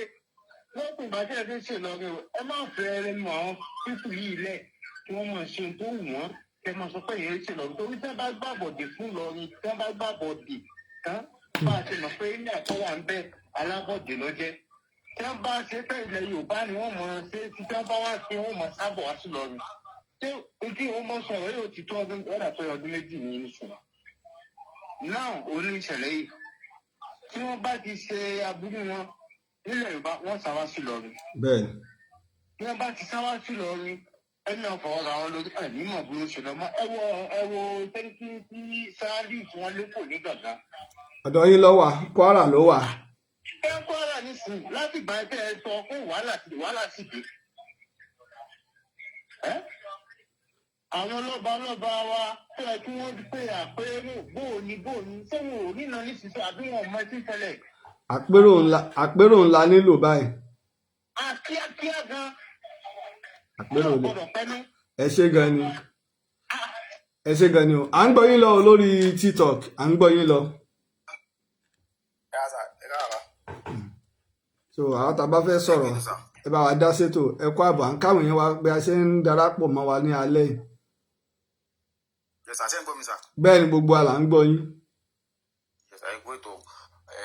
wọ́n kò bá tẹ̀ fi ṣe lọrin o ẹ má fẹ́ ẹnu àwọn pípù yìí lẹ̀ kí wọ́n máa ṣe tó wù wọ́n kẹ máa sọ pé èyí ṣe lọrin torí tẹ́ bá gbàbọ̀dè fún lọrin tẹ́ bá gbàbọ̀dè tán bá a ti mọ̀ pé ilé ẹ̀kọ́ wà ń bẹ alábọ̀dè lọ́jẹ́ tí wọ́n bá ṣe fẹ́ ilẹ̀ Yorùbá ni wọ́n mọ̀ ṣe tí wọ́n bá wá ṣe wọ́n mọ̀ sábọ̀ wá sí lọrin tí ojú wọn mọ̀ sọ̀rọ̀ yóò ti tó ọdún méjì ní ìṣúná náà orí ìṣẹ̀lẹ̀ yìí tí wọ́n bá ti ṣe aburú wọn nílẹ̀ Yorùbá wọ́n sá wá sí lọrin bẹ́ẹ̀ni tí wọ́n bá ti sá wá sí lọrin ẹni náà fọwọ́ ra wọn lórí ẹ̀mí mọ̀ bí ó ṣe lọ mọ́ ẹ wo tẹ́ńtì tí sáárì tí wọ́n lé kò ní gàgà. ọ̀dọ̀ yín ló wà Kwara ló wà. ẹ Kwara nísìnyí láti ìgbà tẹ́ ẹ sọ pé wàhálà sì dé. àwọn lọ́ba wa tó yẹ kí wọ́n pè àpérò bóòní ṣé wọn ò ní lọ nísinsìnyí àbí wọn ò mọ sí tẹ́lẹ̀. àpérò ńlá nílò báyìí. kíákíá gan. àpérò lè ẹ ṣé gan ni o à ń gbọ́ yín lọ lórí TikTok à ń gbọ́ yín lọ. so àwọn tá a bá fẹ́ sọ̀rọ̀ ẹ bá wa dá sétò ẹ kó àbọ̀ à ń káwọn yẹn wá bí a ṣe ń darapọ̀ mọ́ wa ní alẹ́ yìí. bẹ́ẹ̀ ni gbogbo àlà ń gbọ́ yín.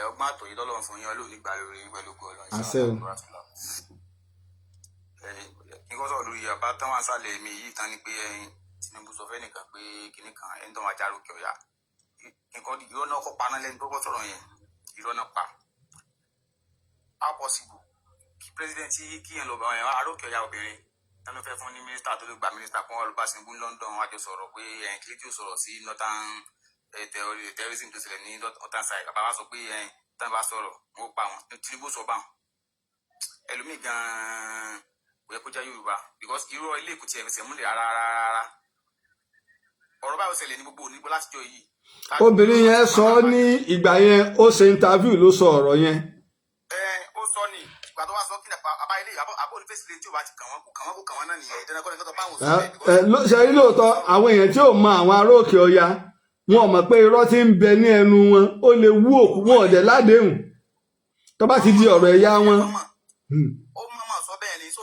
ọgbọ́n àtòyí lọ́lọ́run fún yín ọlọ́run nígbà lórí pẹ̀lú gbọ́dọ̀ àṣẹ o. nǹkan sọ̀rọ̀ lórí àbá táwọn àṣàlẹ̀ mi yìí tán ni pé Tinubu sọ fẹ́ nìkan pé kinní kan ẹni tó máa já lókè ọ̀yà nǹkan irọ́ náà kọ́ paná lẹ́nu tó kọ́ sọ̀rọ̀ yẹn irọ́ náà pa. how possible kí president kí yẹn lọ bá wọn arókè ọ̀yà obìnrin tẹ́lẹ̀ fẹ́ fún ní mínísítà tó lè gba mínísítà fún ọlọ́ba Tinubu ní London wájú sọ̀rọ̀ pé kí ló sọ̀rọ̀ sí northern terrorism tó ṣẹlẹ̀ ní northern side bàbá wa sọ pé tán bá sọ̀rọ̀ wọn ó pa wọn Tinubu sọ bá wọn ẹlòmíì gan-an kò yẹ kó jẹ́ Yorùbá because irọ́ ilé ìkùtì ẹ̀fẹsẹ̀ múlẹ̀ rárá ọ̀rọ̀ báyìí ó ṣẹlẹ̀ ní gbogbo onígbó látijọ́ yìí. obìnrin yẹn sọ ní ìgbà yẹn ó ṣe interview ló sọ ọ̀rọ̀ yẹn. ó sọ ní ìgbà tó wá sọ kí àbá ilé àbọ̀ onífẹ̀sì lè tí ò bá ti kàn wọ́n náà nìyẹn ìdẹ́nà kọ́ni kọ́tọ̀ báwọn sọ. ṣe rí lóòótọ́ àwọn èèyàn tí ò mọ àwọn ará òkè ọya wọn ò mọ̀ pé irọ́ ti ń bẹ ní ẹnu wọn ó lè wú òkú wọn ọ̀dẹ̀ ládéhùn tó bá ti di ọ̀rọ̀ ẹ̀yà wọn.